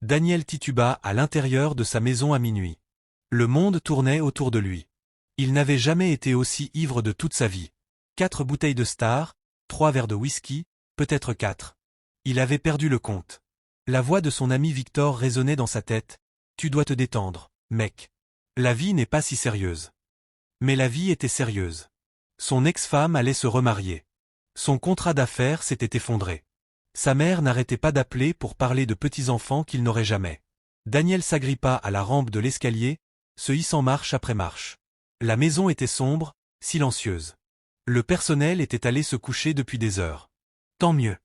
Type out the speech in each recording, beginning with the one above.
Daniel tituba à l'intérieur de sa maison à minuit. Le monde tournait autour de lui. Il n'avait jamais été aussi ivre de toute sa vie. 4 bouteilles de Star, 3 verres de whisky, peut-être 4. Il avait perdu le compte. La voix de son ami Victor résonnait dans sa tête. « Tu dois te détendre, mec. La vie n'est pas si sérieuse. » Mais la vie était sérieuse. Son ex-femme allait se remarier. Son contrat d'affaires s'était effondré. Sa mère n'arrêtait pas d'appeler pour parler de petits-enfants qu'il n'aurait jamais. Daniel s'agrippa à la rampe de l'escalier, se hissant marche après marche. La maison était sombre, silencieuse. Le personnel était allé se coucher depuis des heures. Tant mieux.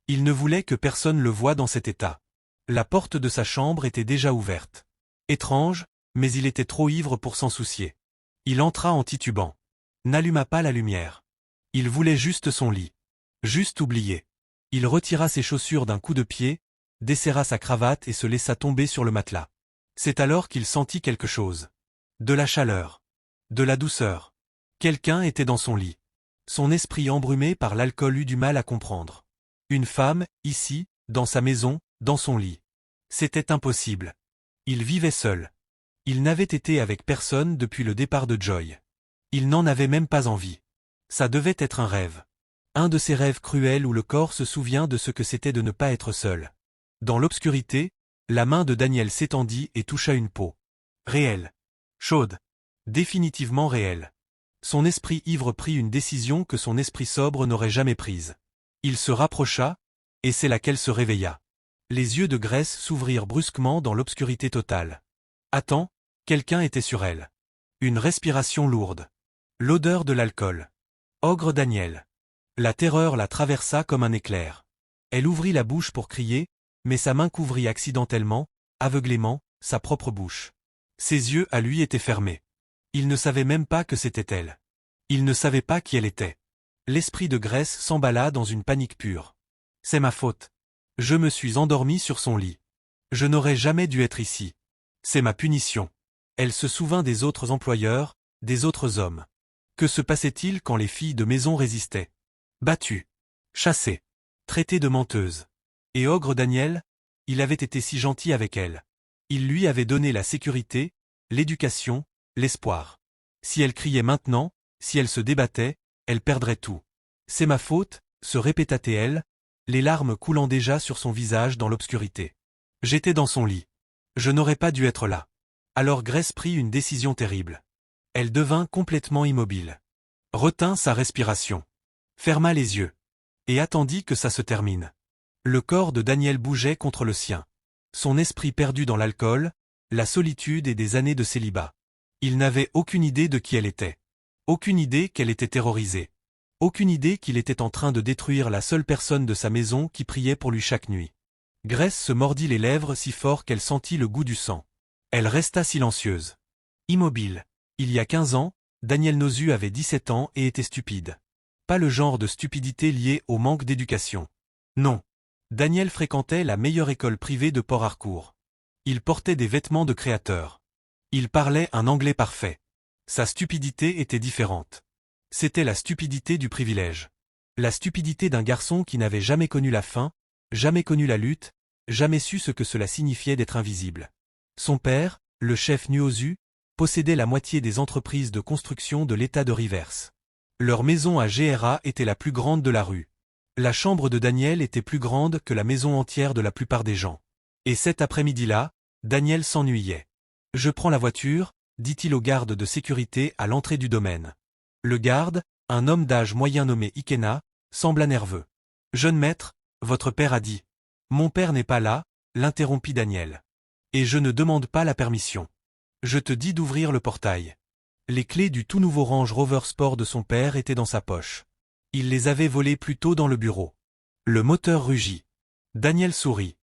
Il ne voulait que personne le voie dans cet état. La porte de sa chambre était déjà ouverte. Étrange, mais il était trop ivre pour s'en soucier. Il entra en titubant. N'alluma pas la lumière. Il voulait juste son lit. Juste oublier. Il retira ses chaussures d'un coup de pied, desserra sa cravate et se laissa tomber sur le matelas. C'est alors qu'il sentit quelque chose. De la chaleur. De la douceur. Quelqu'un était dans son lit. Son esprit embrumé par l'alcool eut du mal à comprendre. Une femme, ici, dans sa maison, dans son lit. C'était impossible. Il vivait seul. Il n'avait été avec personne depuis le départ de Joy. Il n'en avait même pas envie. Ça devait être un rêve. Un de ces rêves cruels où le corps se souvient de ce que c'était de ne pas être seul. Dans l'obscurité, la main de Daniel s'étendit et toucha une peau. Réelle. Chaude. Définitivement réelle. Son esprit ivre prit une décision que son esprit sobre n'aurait jamais prise. Il se rapprocha, et c'est là qu'elle se réveilla. Les yeux de Grace s'ouvrirent brusquement dans l'obscurité totale. Attends, quelqu'un était sur elle. Une respiration lourde. L'odeur de l'alcool. Ogre Daniel. La terreur la traversa comme un éclair. Elle ouvrit la bouche pour crier, mais sa main couvrit accidentellement, aveuglément, sa propre bouche. Ses yeux à lui étaient fermés. Il ne savait même pas que c'était elle. Il ne savait pas qui elle était. L'esprit de Grace s'emballa dans une panique pure. C'est ma faute. Je me suis endormi sur son lit. Je n'aurais jamais dû être ici. C'est ma punition. Elle se souvint des autres employeurs, des autres hommes. Que se passait-il quand les filles de maison résistaient? Battues. Chassées. Traitées de menteuses. Et Ogre Daniel? Il avait été si gentil avec elle. Il lui avait donné la sécurité, l'éducation, l'espoir. Si elle criait maintenant, si elle se débattait, elle perdrait tout. C'est ma faute, se répéta-t-elle, les larmes coulant déjà sur son visage dans l'obscurité. J'étais dans son lit. Je n'aurais pas dû être là. Alors Grace prit une décision terrible. Elle devint complètement immobile. Retint sa respiration. Ferma les yeux. Et attendit que ça se termine. Le corps de Daniel bougeait contre le sien. Son esprit perdu dans l'alcool, la solitude et des années de célibat. Il n'avait aucune idée de qui elle était. Aucune idée qu'elle était terrorisée. Aucune idée qu'il était en train de détruire la seule personne de sa maison qui priait pour lui chaque nuit. Grace se mordit les lèvres si fort qu'elle sentit le goût du sang. Elle resta silencieuse. Immobile. Il y a 15 ans, Daniel Nozu avait 17 ans et était stupide. Pas le genre de stupidité liée au manque d'éducation. Non. Daniel fréquentait la meilleure école privée de Port Harcourt. Il portait des vêtements de créateur. Il parlait un anglais parfait. Sa stupidité était différente. C'était la stupidité du privilège. La stupidité d'un garçon qui n'avait jamais connu la faim, jamais connu la lutte, jamais su ce que cela signifiait d'être invisible. Son père, le chef Nuozu, possédait la moitié des entreprises de construction de l'État de Rivers. Leur maison à GRA était la plus grande de la rue. La chambre de Daniel était plus grande que la maison entière de la plupart des gens. Et cet après-midi-là, Daniel s'ennuyait. « Je prends la voiture », dit-il au garde de sécurité à l'entrée du domaine. Le garde, un homme d'âge moyen nommé Ikena, sembla nerveux. « Jeune maître, votre père a dit. »« Mon père n'est pas là », l'interrompit Daniel. « Et je ne demande pas la permission. Je te dis d'ouvrir le portail. » Les clés du tout nouveau Range Rover Sport de son père étaient dans sa poche. Il les avait volées plus tôt dans le bureau. Le moteur rugit. Daniel sourit.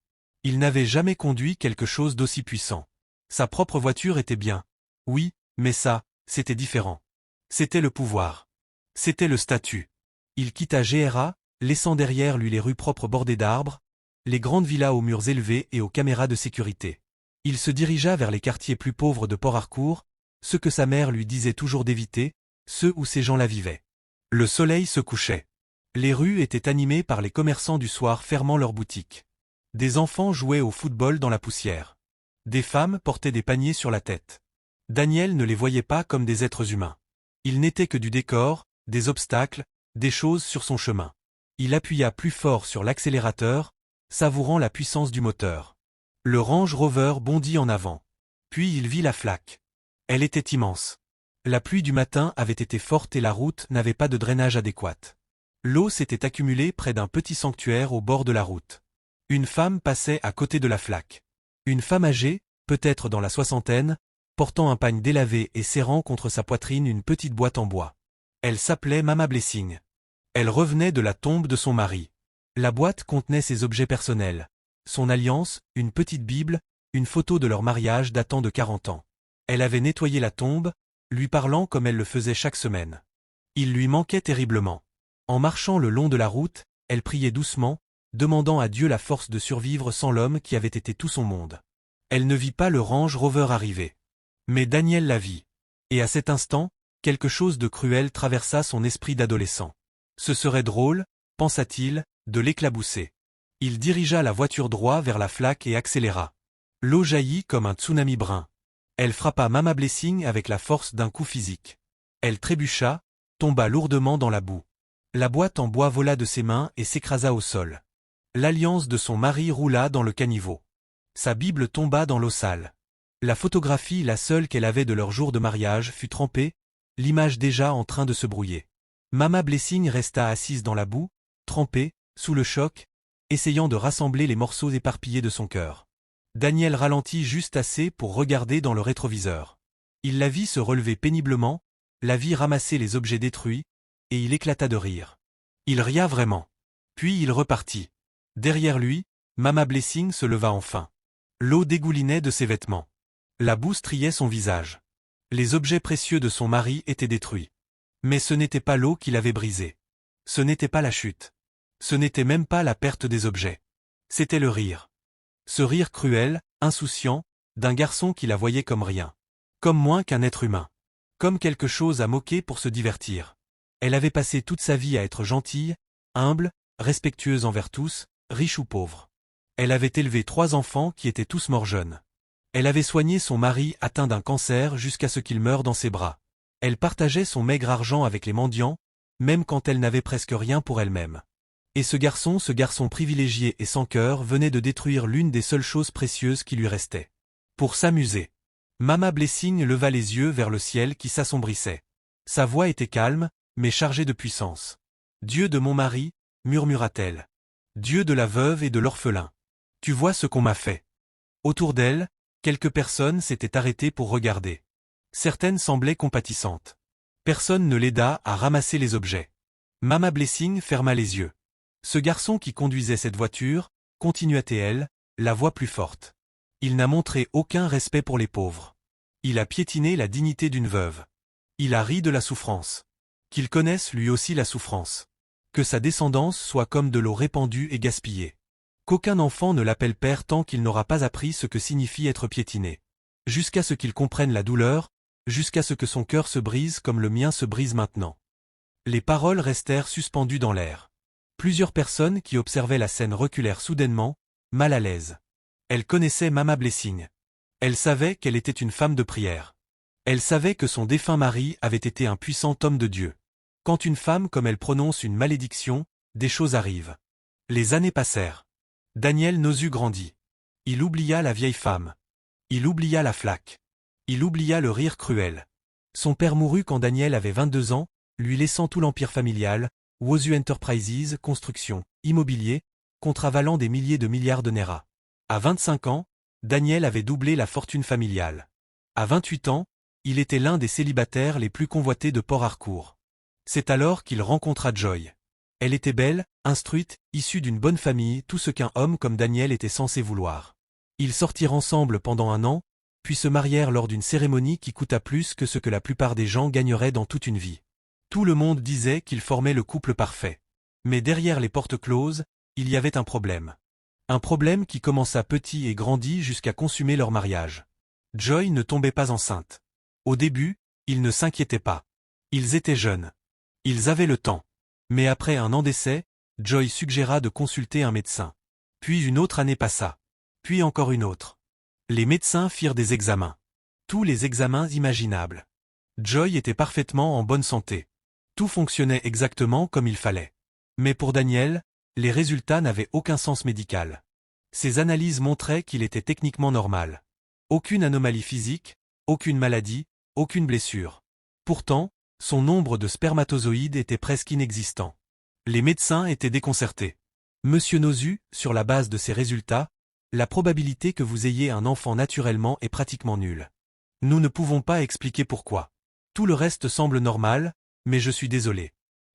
Il n'avait jamais conduit quelque chose d'aussi puissant. Sa propre voiture était bien. Oui, mais ça, c'était différent. C'était le pouvoir. C'était le statut. Il quitta GRA, laissant derrière lui les rues propres bordées d'arbres, les grandes villas aux murs élevés et aux caméras de sécurité. Il se dirigea vers les quartiers plus pauvres de Port Harcourt, ceux que sa mère lui disait toujours d'éviter, ceux où ces gens-là vivaient. Le soleil se couchait. Les rues étaient animées par les commerçants du soir fermant leurs boutiques. Des enfants jouaient au football dans la poussière. Des femmes portaient des paniers sur la tête. Daniel ne les voyait pas comme des êtres humains. Ils n'étaient que du décor, des obstacles, des choses sur son chemin. Il appuya plus fort sur l'accélérateur, savourant la puissance du moteur. Le Range Rover bondit en avant. Puis il vit la flaque. Elle était immense. La pluie du matin avait été forte et la route n'avait pas de drainage adéquat. L'eau s'était accumulée près d'un petit sanctuaire au bord de la route. Une femme passait à côté de la flaque. Une femme âgée, peut-être dans la soixantaine, portant un pagne délavé et serrant contre sa poitrine une petite boîte en bois. Elle s'appelait Mama Blessing. Elle revenait de la tombe de son mari. La boîte contenait ses objets personnels. Son alliance, une petite Bible, une photo de leur mariage datant de 40 ans. Elle avait nettoyé la tombe, lui parlant comme elle le faisait chaque semaine. Il lui manquait terriblement. En marchant le long de la route, elle priait doucement, demandant à Dieu la force de survivre sans l'homme qui avait été tout son monde. Elle ne vit pas le Range Rover arriver. Mais Daniel la vit. Et à cet instant, quelque chose de cruel traversa son esprit d'adolescent. Ce serait drôle, pensa-t-il, de l'éclabousser. Il dirigea la voiture droit vers la flaque et accéléra. L'eau jaillit comme un tsunami brun. Elle frappa Mama Blessing avec la force d'un coup physique. Elle trébucha, tomba lourdement dans la boue. La boîte en bois vola de ses mains et s'écrasa au sol. L'alliance de son mari roula dans le caniveau. Sa Bible tomba dans l'eau sale. La photographie, la seule qu'elle avait de leur jour de mariage, fut trempée, l'image déjà en train de se brouiller. Mama Blessing resta assise dans la boue, trempée, sous le choc, essayant de rassembler les morceaux éparpillés de son cœur. Daniel ralentit juste assez pour regarder dans le rétroviseur. Il la vit se relever péniblement, la vit ramasser les objets détruits, et il éclata de rire. Il ria vraiment. Puis il repartit. Derrière lui, Mama Blessing se leva enfin. L'eau dégoulinait de ses vêtements. La boue striait son visage. Les objets précieux de son mari étaient détruits. Mais ce n'était pas l'eau qui l'avait brisé. Ce n'était pas la chute. Ce n'était même pas la perte des objets. C'était le rire. Ce rire cruel, insouciant, d'un garçon qui la voyait comme rien. Comme moins qu'un être humain. Comme quelque chose à moquer pour se divertir. Elle avait passé toute sa vie à être gentille, humble, respectueuse envers tous, riche ou pauvre. Elle avait élevé 3 enfants qui étaient tous morts jeunes. Elle avait soigné son mari atteint d'un cancer jusqu'à ce qu'il meure dans ses bras. Elle partageait son maigre argent avec les mendiants, même quand elle n'avait presque rien pour elle-même. Et ce garçon privilégié et sans cœur venait de détruire l'une des seules choses précieuses qui lui restaient. Pour s'amuser. Mama Blessing leva les yeux vers le ciel qui s'assombrissait. Sa voix était calme, mais chargée de puissance. « Dieu de mon mari, murmura-t-elle. Dieu de la veuve et de l'orphelin. Tu vois ce qu'on m'a fait. » Autour d'elle, quelques personnes s'étaient arrêtées pour regarder. Certaines semblaient compatissantes. Personne ne l'aida à ramasser les objets. Mama Blessing ferma les yeux. Ce garçon qui conduisait cette voiture, continua-t-elle, la voix plus forte. Il n'a montré aucun respect pour les pauvres. Il a piétiné la dignité d'une veuve. Il a ri de la souffrance. Qu'il connaisse lui aussi la souffrance. Que sa descendance soit comme de l'eau répandue et gaspillée. Qu'aucun enfant ne l'appelle père tant qu'il n'aura pas appris ce que signifie être piétiné. Jusqu'à ce qu'il comprenne la douleur, jusqu'à ce que son cœur se brise comme le mien se brise maintenant. Les paroles restèrent suspendues dans l'air. Plusieurs personnes qui observaient la scène reculèrent soudainement, mal à l'aise. Elles connaissaient Mama Blessing. Elles savaient qu'elle était une femme de prière. Elles savaient que son défunt mari avait été un puissant homme de Dieu. Quand une femme comme elle prononce une malédiction, des choses arrivent. Les années passèrent. Daniel Nozu grandit. Il oublia la vieille femme. Il oublia la flaque. Il oublia le rire cruel. Son père mourut quand Daniel avait 22 ans, lui laissant tout l'empire familial, Wozu Enterprises, construction, immobilier, contravalant des milliers de milliards de Naira. À 25 ans, Daniel avait doublé la fortune familiale. À 28 ans, il était l'un des célibataires les plus convoités de Port Harcourt. C'est alors qu'il rencontra Joy. Elle était belle, instruite, issue d'une bonne famille, tout ce qu'un homme comme Daniel était censé vouloir. Ils sortirent ensemble pendant 1 an, puis se marièrent lors d'une cérémonie qui coûta plus que ce que la plupart des gens gagneraient dans toute une vie. Tout le monde disait qu'ils formaient le couple parfait. Mais derrière les portes closes, il y avait un problème. Un problème qui commença petit et grandit jusqu'à consumer leur mariage. Joy ne tombait pas enceinte. Au début, ils ne s'inquiétaient pas. Ils étaient jeunes. Ils avaient le temps. Mais après 1 an d'essai, Joy suggéra de consulter un médecin. Puis une autre année passa. Puis encore une autre. Les médecins firent des examens. Tous les examens imaginables. Joy était parfaitement en bonne santé. Tout fonctionnait exactement comme il fallait. Mais pour Daniel, les résultats n'avaient aucun sens médical. Ses analyses montraient qu'il était techniquement normal. Aucune anomalie physique, aucune maladie, aucune blessure. Pourtant, son nombre de spermatozoïdes était presque inexistant. Les médecins étaient déconcertés. Monsieur Nozu, sur la base de ces résultats, la probabilité que vous ayez un enfant naturellement est pratiquement nulle. Nous ne pouvons pas expliquer pourquoi. Tout le reste semble normal, mais je suis désolé.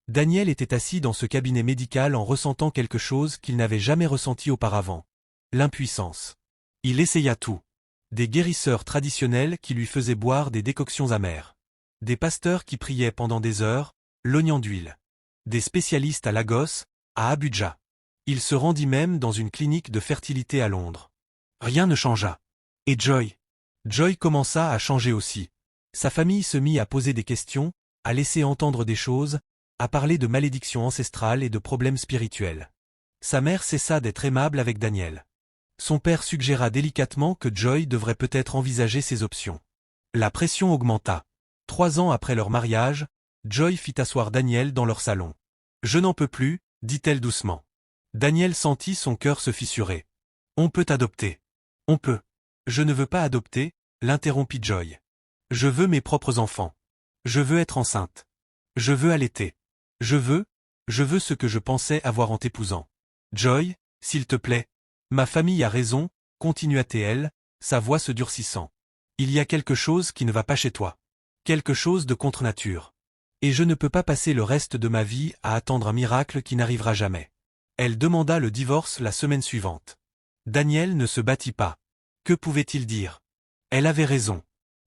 Daniel était assis dans ce cabinet médical en ressentant quelque chose qu'il n'avait jamais ressenti auparavant. L'impuissance. Il essaya tout. Des guérisseurs traditionnels qui lui faisaient boire des décoctions amères. Des pasteurs qui priaient pendant des heures, l'oignon d'huile. Des spécialistes à Lagos, à Abuja. Il se rendit même dans une clinique de fertilité à Londres. Rien ne changea. Et Joy? Joy commença à changer aussi. Sa famille se mit à poser des questions, à laisser entendre des choses, à parler de malédictions ancestrales et de problèmes spirituels. Sa mère cessa d'être aimable avec Daniel. Son père suggéra délicatement que Joy devrait peut-être envisager ses options. La pression augmenta. 3 ans après leur mariage, Joy fit asseoir Daniel dans leur salon. « Je n'en peux plus », dit-elle doucement. Daniel sentit son cœur se fissurer. « On peut adopter. On peut. »« Je ne veux pas adopter », l'interrompit Joy. « Je veux mes propres enfants. Je veux être enceinte. Je veux allaiter. Je veux ce que je pensais avoir en t'épousant. Joy, s'il te plaît. Ma famille a raison, continua-t-elle, sa voix se durcissant. Il y a quelque chose qui ne va pas chez toi. Quelque chose de contre nature. Et je ne peux pas passer le reste de ma vie à attendre un miracle qui n'arrivera jamais. Elle demanda le divorce la semaine suivante. Daniel ne se battit pas. Que pouvait-il dire? Elle avait raison.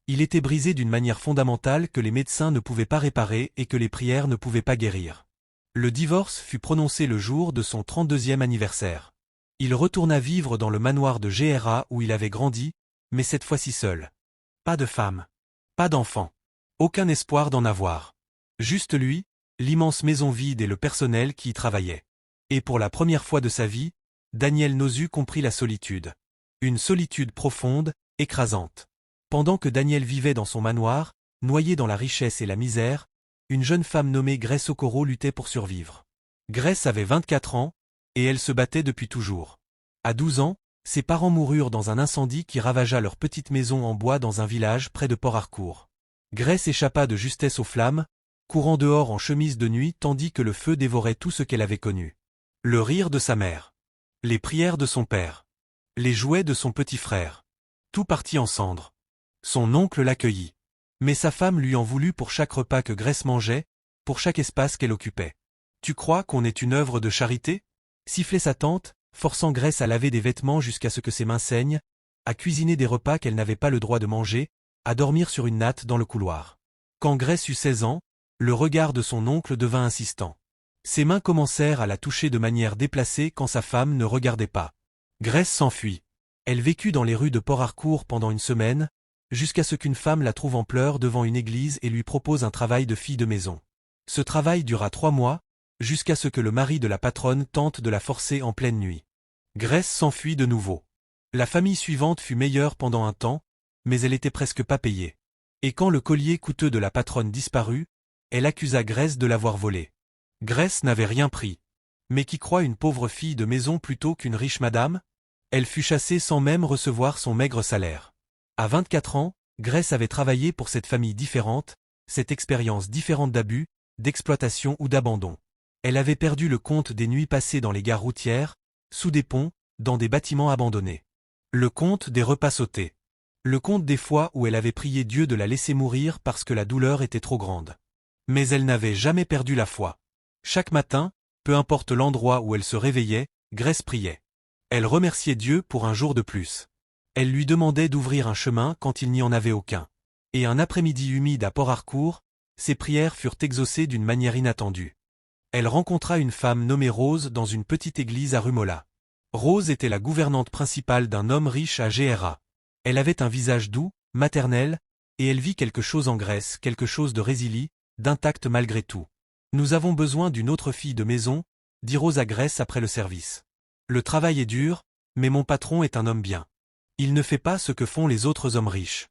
Il était brisé d'une manière fondamentale que les médecins ne pouvaient pas réparer et que les prières ne pouvaient pas guérir. Le divorce fut prononcé le jour de son 32e anniversaire. Il retourna vivre dans le manoir de Gra où il avait grandi, mais cette fois-ci seul. Pas de femme. Pas d'enfant. Aucun espoir d'en avoir. Juste lui, l'immense maison vide et le personnel qui y travaillait. Et pour la première fois de sa vie, Daniel Nozu comprit la solitude. Une solitude profonde, écrasante. Pendant que Daniel vivait dans son manoir, noyé dans la richesse et la misère, une jeune femme nommée Grace Okoro luttait pour survivre. Grace avait 24 ans, et elle se battait depuis toujours. À 12 ans, ses parents moururent dans un incendie qui ravagea leur petite maison en bois dans un village près de Port Harcourt. Grace échappa de justesse aux flammes, courant dehors en chemise de nuit tandis que le feu dévorait tout ce qu'elle avait connu. Le rire de sa mère. Les prières de son père. Les jouets de son petit frère. Tout partit en cendres. Son oncle l'accueillit. Mais sa femme lui en voulut pour chaque repas que Grace mangeait, pour chaque espace qu'elle occupait. « Tu crois qu'on est une œuvre de charité ?» sifflait sa tante, forçant Grace à laver des vêtements jusqu'à ce que ses mains saignent, à cuisiner des repas qu'elle n'avait pas le droit de manger, à dormir sur une natte dans le couloir. Quand Grace eut 16 ans, le regard de son oncle devint insistant. Ses mains commencèrent à la toucher de manière déplacée quand sa femme ne regardait pas. Grace s'enfuit. Elle vécut dans les rues de Port Harcourt pendant une semaine, jusqu'à ce qu'une femme la trouve en pleurs devant une église et lui propose un travail de fille de maison. Ce travail dura 3 mois, jusqu'à ce que le mari de la patronne tente de la forcer en pleine nuit. Grace s'enfuit de nouveau. La famille suivante fut meilleure pendant un temps, mais elle était presque pas payée. Et quand le collier coûteux de la patronne disparut, elle accusa Grace de l'avoir volé. Grace n'avait rien pris. Mais qui croit une pauvre fille de maison plutôt qu'une riche madame? Elle fut chassée sans même recevoir son maigre salaire. À 24 ans, Grace avait travaillé pour cette famille différente, cette expérience différente d'abus, d'exploitation ou d'abandon. Elle avait perdu le compte des nuits passées dans les gares routières, sous des ponts, dans des bâtiments abandonnés. Le compte des repas sautés. Le compte des fois où elle avait prié Dieu de la laisser mourir parce que la douleur était trop grande. Mais elle n'avait jamais perdu la foi. Chaque matin, peu importe l'endroit où elle se réveillait, Grace priait. Elle remerciait Dieu pour un jour de plus. Elle lui demandait d'ouvrir un chemin quand il n'y en avait aucun. Et un après-midi humide à Port Harcourt, ses prières furent exaucées d'une manière inattendue. Elle rencontra une femme nommée Rose dans une petite église à Rumola. Rose était la gouvernante principale d'un homme riche à Gra. Elle avait un visage doux, maternel, et elle vit quelque chose en Grace, quelque chose de résilient, d'intact malgré tout. « Nous avons besoin d'une autre fille de maison », dit Rose à Grace après le service. Le travail est dur, mais mon patron est un homme bien. Il ne fait pas ce que font les autres hommes riches.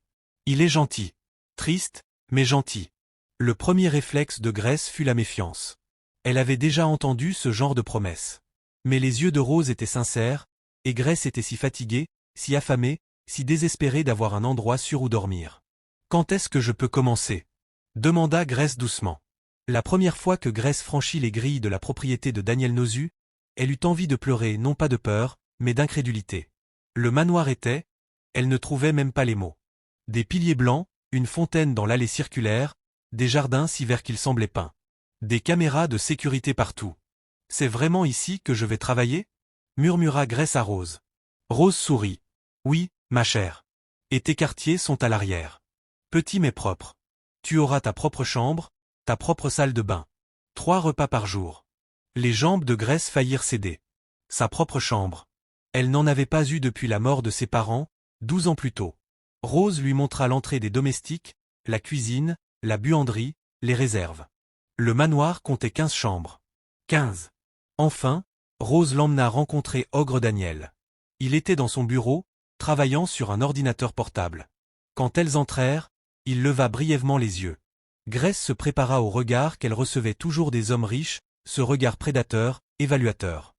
Il est gentil. Triste, mais gentil. Le premier réflexe de Grace fut la méfiance. Elle avait déjà entendu ce genre de promesses. Mais les yeux de Rose étaient sincères, et Grace était si fatiguée, si affamée, si désespérée d'avoir un endroit sûr où dormir. « Quand est-ce que je peux commencer ?» demanda Grace doucement. La première fois que Grace franchit les grilles de la propriété de Daniel Nozu, elle eut envie de pleurer non pas de peur, mais d'incrédulité. Le manoir était, elle ne trouvait même pas les mots. Des piliers blancs, une fontaine dans l'allée circulaire, des jardins si verts qu'ils semblaient peints. Des caméras de sécurité partout. « C'est vraiment ici que je vais travailler ?» murmura Grace à Rose. Rose sourit. « Oui, ma chère. Et tes quartiers sont à l'arrière. Petit mais propre. Tu auras ta propre chambre, ta propre salle de bain. 3 repas par jour. » Les jambes de Grace faillirent céder. Sa propre chambre. Elle n'en avait pas eu depuis la mort de ses parents, 12 ans plus tôt. Rose lui montra l'entrée des domestiques, la cuisine, la buanderie, les réserves. Le manoir comptait 15 chambres. 15. Enfin, Rose l'emmena rencontrer Ogre Daniel. Il était dans son bureau, travaillant sur un ordinateur portable. Quand elles entrèrent, il leva brièvement les yeux. Grace se prépara au regard qu'elle recevait toujours des hommes riches, ce regard prédateur, évaluateur.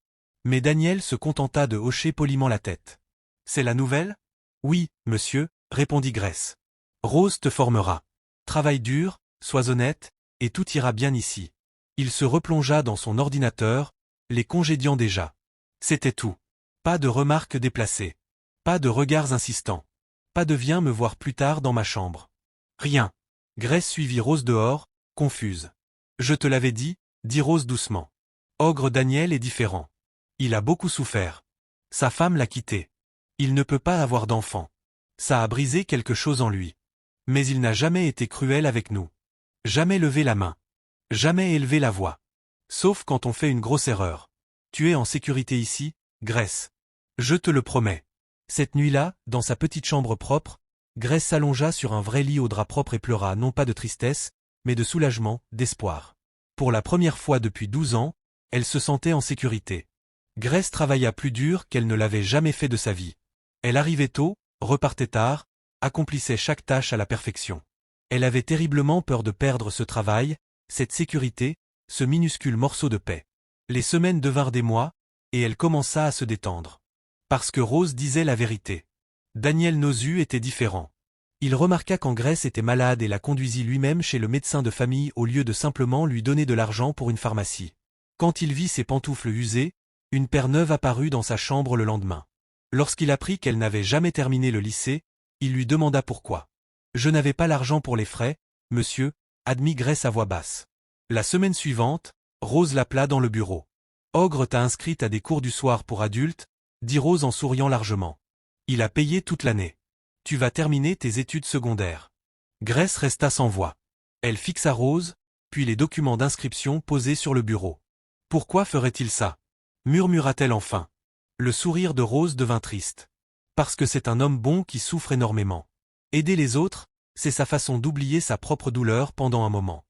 Mais Daniel se contenta de hocher poliment la tête. « C'est la nouvelle ? » ?»« Oui, monsieur, » répondit Grace. « Rose te formera. Travaille dur, sois honnête, et tout ira bien ici. » Il se replongea dans son ordinateur, les congédiant déjà. C'était tout. Pas de remarques déplacées. Pas de regards insistants. Pas de « viens me voir plus tard dans ma chambre ». Rien. Grace suivit Rose dehors, confuse. « Je te l'avais dit », dit Rose doucement. « Ogre Daniel est différent. Il a beaucoup souffert. Sa femme l'a quitté. Il ne peut pas avoir d'enfant. Ça a brisé quelque chose en lui. Mais il n'a jamais été cruel avec nous. Jamais levé la main. Jamais élevé la voix. Sauf quand on fait une grosse erreur. Tu es en sécurité ici, Grace. Je te le promets. » Cette nuit-là, dans sa petite chambre propre, Grace s'allongea sur un vrai lit au drap propre et pleura non pas de tristesse, mais de soulagement, d'espoir. Pour la première fois depuis 12 ans, elle se sentait en sécurité. Grace travailla plus dur qu'elle ne l'avait jamais fait de sa vie. Elle arrivait tôt, repartait tard, accomplissait chaque tâche à la perfection. Elle avait terriblement peur de perdre ce travail, cette sécurité, ce minuscule morceau de paix. Les semaines devinrent des mois, et elle commença à se détendre. Parce que Rose disait la vérité. Daniel Nozu était différent. Il remarqua quand Grace était malade et la conduisit lui-même chez le médecin de famille au lieu de simplement lui donner de l'argent pour une pharmacie. Quand il vit ses pantoufles usées, une paire neuve apparut dans sa chambre le lendemain. Lorsqu'il apprit qu'elle n'avait jamais terminé le lycée, il lui demanda pourquoi. « Je n'avais pas l'argent pour les frais, monsieur », admit Grace à voix basse. La semaine suivante, Rose l'appela dans le bureau. « Ogre t'a inscrite à des cours du soir pour adultes », dit Rose en souriant largement. « Il a payé toute l'année. Tu vas terminer tes études secondaires. » Grace resta sans voix. Elle fixa Rose, puis les documents d'inscription posés sur le bureau. « Pourquoi ferait-il ça ?» murmura-t-elle enfin. Le sourire de Rose devint triste. « Parce que c'est un homme bon qui souffre énormément. Aider les autres, c'est sa façon d'oublier sa propre douleur pendant un moment. »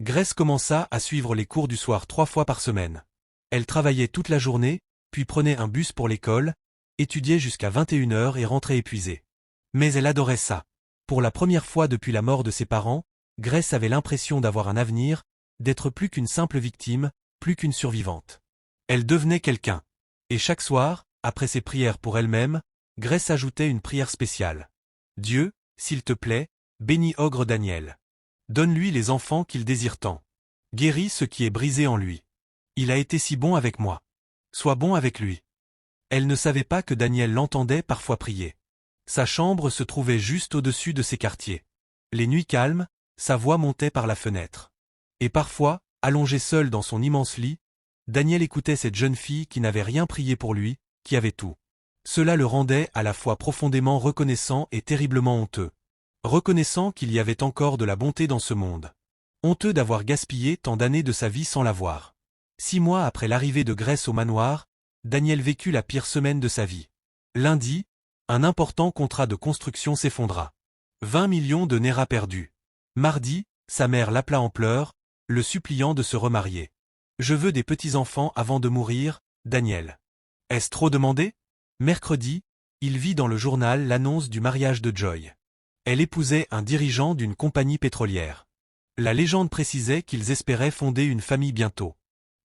Grace commença à suivre les cours du soir 3 fois par semaine. Elle travaillait toute la journée, puis prenait un bus pour l'école, étudiait jusqu'à 21h et rentrait épuisée. Mais elle adorait ça. Pour la première fois depuis la mort de ses parents, Grace avait l'impression d'avoir un avenir, d'être plus qu'une simple victime, plus qu'une survivante. Elle devenait quelqu'un. Et chaque soir, après ses prières pour elle-même, Grace ajoutait une prière spéciale. « Dieu, s'il te plaît, bénis Ogre Daniel. Donne-lui les enfants qu'il désire tant. Guéris ce qui est brisé en lui. Il a été si bon avec moi. Sois bon avec lui. » Elle ne savait pas que Daniel l'entendait parfois prier. Sa chambre se trouvait juste au-dessus de ses quartiers. Les nuits calmes, sa voix montait par la fenêtre. Et parfois, allongé seul dans son immense lit, Daniel écoutait cette jeune fille qui n'avait rien prié pour lui, qui avait tout. Cela le rendait à la fois profondément reconnaissant et terriblement honteux. Reconnaissant qu'il y avait encore de la bonté dans ce monde. Honteux d'avoir gaspillé tant d'années de sa vie sans la voir. 6 mois après l'arrivée de Grace au manoir, Daniel vécut la pire semaine de sa vie. Lundi, un important contrat de construction s'effondra. 20 millions de Naira perdus. Mardi, sa mère l'appela en pleurs, le suppliant de se remarier. « Je veux des petits-enfants avant de mourir, Daniel. » Est-ce trop demandé? Mercredi, il vit dans le journal l'annonce du mariage de Joy. Elle épousait un dirigeant d'une compagnie pétrolière. La légende précisait qu'ils espéraient fonder une famille bientôt.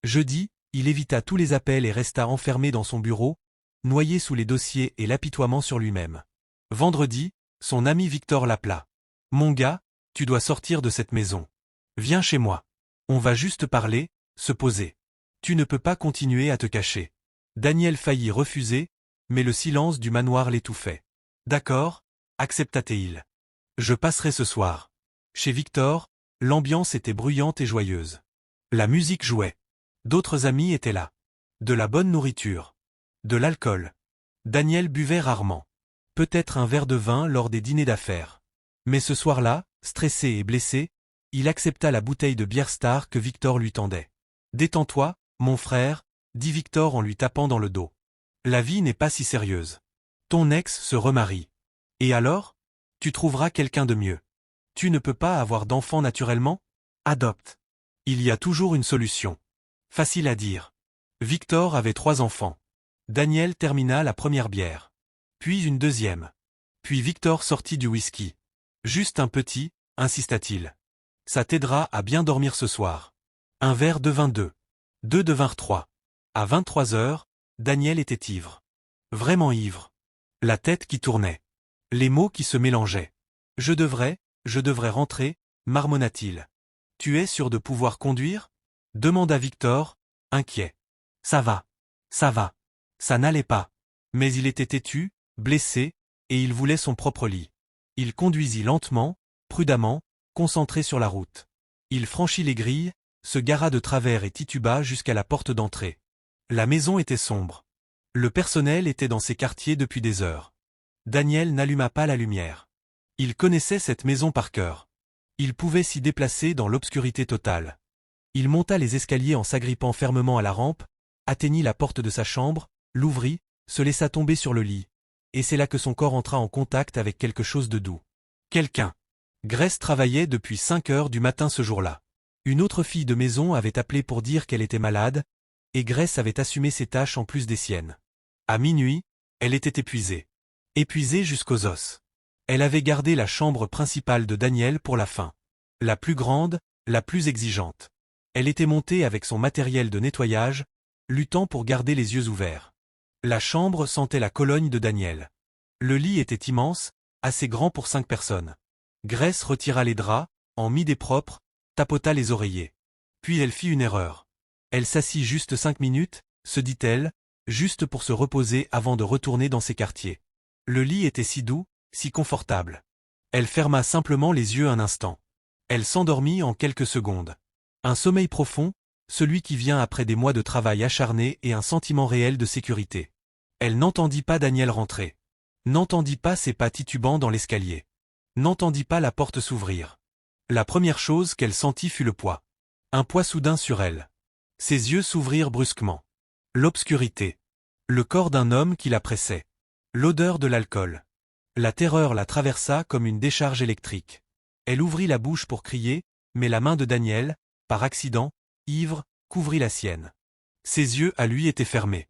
Jeudi, il évita tous les appels et resta enfermé dans son bureau, noyé sous les dossiers et l'apitoiement sur lui-même. Vendredi, son ami Victor l'appela. « Mon gars, tu dois sortir de cette maison. Viens chez moi. On va juste parler, se poser. Tu ne peux pas continuer à te cacher. » Daniel faillit refuser, mais le silence du manoir l'étouffait. « D'accord, accepta-t-il. Je passerai ce soir. » Chez Victor, l'ambiance était bruyante et joyeuse. La musique jouait. D'autres amis étaient là. De la bonne nourriture. De l'alcool. Daniel buvait rarement. Peut-être un verre de vin lors des dîners d'affaires. Mais ce soir-là, stressé et blessé, il accepta la bouteille de bière Star que Victor lui tendait. « Détends-toi, mon frère, » dit Victor en lui tapant dans le dos. « La vie n'est pas si sérieuse. Ton ex se remarie. Et alors? Tu trouveras quelqu'un de mieux. Tu ne peux pas avoir d'enfant naturellement? Adopte. Il y a toujours une solution. » Facile à dire. Victor avait 3 enfants. Daniel termina la première bière. Puis une deuxième. Puis Victor sortit du whisky. « Juste un petit, » insista-t-il. « Ça t'aidera à bien dormir ce soir. Un verre de vin 2. 2 de vin 3. » À 23 heures, Daniel était ivre. Vraiment ivre. La tête qui tournait. Les mots qui se mélangeaient. « Je devrais rentrer » marmonna-t-il. « Tu es sûr de pouvoir conduire ?» demanda Victor, inquiet. « Ça va. Ça va. » Ça n'allait pas. Mais il était têtu, blessé, et il voulait son propre lit. Il conduisit lentement, prudemment, concentré sur la route. Il franchit les grilles, se gara de travers et tituba jusqu'à la porte d'entrée. La maison était sombre. Le personnel était dans ses quartiers depuis des heures. Daniel n'alluma pas la lumière. Il connaissait cette maison par cœur. Il pouvait s'y déplacer dans l'obscurité totale. Il monta les escaliers en s'agrippant fermement à la rampe, atteignit la porte de sa chambre, l'ouvrit, se laissa tomber sur le lit. Et c'est là que son corps entra en contact avec quelque chose de doux. Quelqu'un. Grace travaillait depuis 5 heures du matin ce jour-là. Une autre fille de maison avait appelé pour dire qu'elle était malade, et Grace avait assumé ses tâches en plus des siennes. À minuit, elle était épuisée. Épuisée jusqu'aux os. Elle avait gardé la chambre principale de Daniel pour la fin. La plus grande, la plus exigeante. Elle était montée avec son matériel de nettoyage, luttant pour garder les yeux ouverts. La chambre sentait la Cologne de Daniel. Le lit était immense, assez grand pour 5 personnes. Grace retira les draps, en mit des propres, tapota les oreillers. Puis elle fit une erreur. Elle s'assit juste 5 minutes, se dit-elle, juste pour se reposer avant de retourner dans ses quartiers. Le lit était si doux, si confortable. Elle ferma simplement les yeux un instant. Elle s'endormit en quelques secondes. Un sommeil profond, celui qui vient après des mois de travail acharné et un sentiment réel de sécurité. Elle n'entendit pas Daniel rentrer. N'entendit pas ses pas titubants dans l'escalier. N'entendit pas la porte s'ouvrir. La première chose qu'elle sentit fut le poids. Un poids soudain sur elle. Ses yeux s'ouvrirent brusquement. L'obscurité. Le corps d'un homme qui la pressait. L'odeur de l'alcool. La terreur la traversa comme une décharge électrique. Elle ouvrit la bouche pour crier, mais la main de Daniel, par accident, ivre, couvrit la sienne. Ses yeux à lui étaient fermés.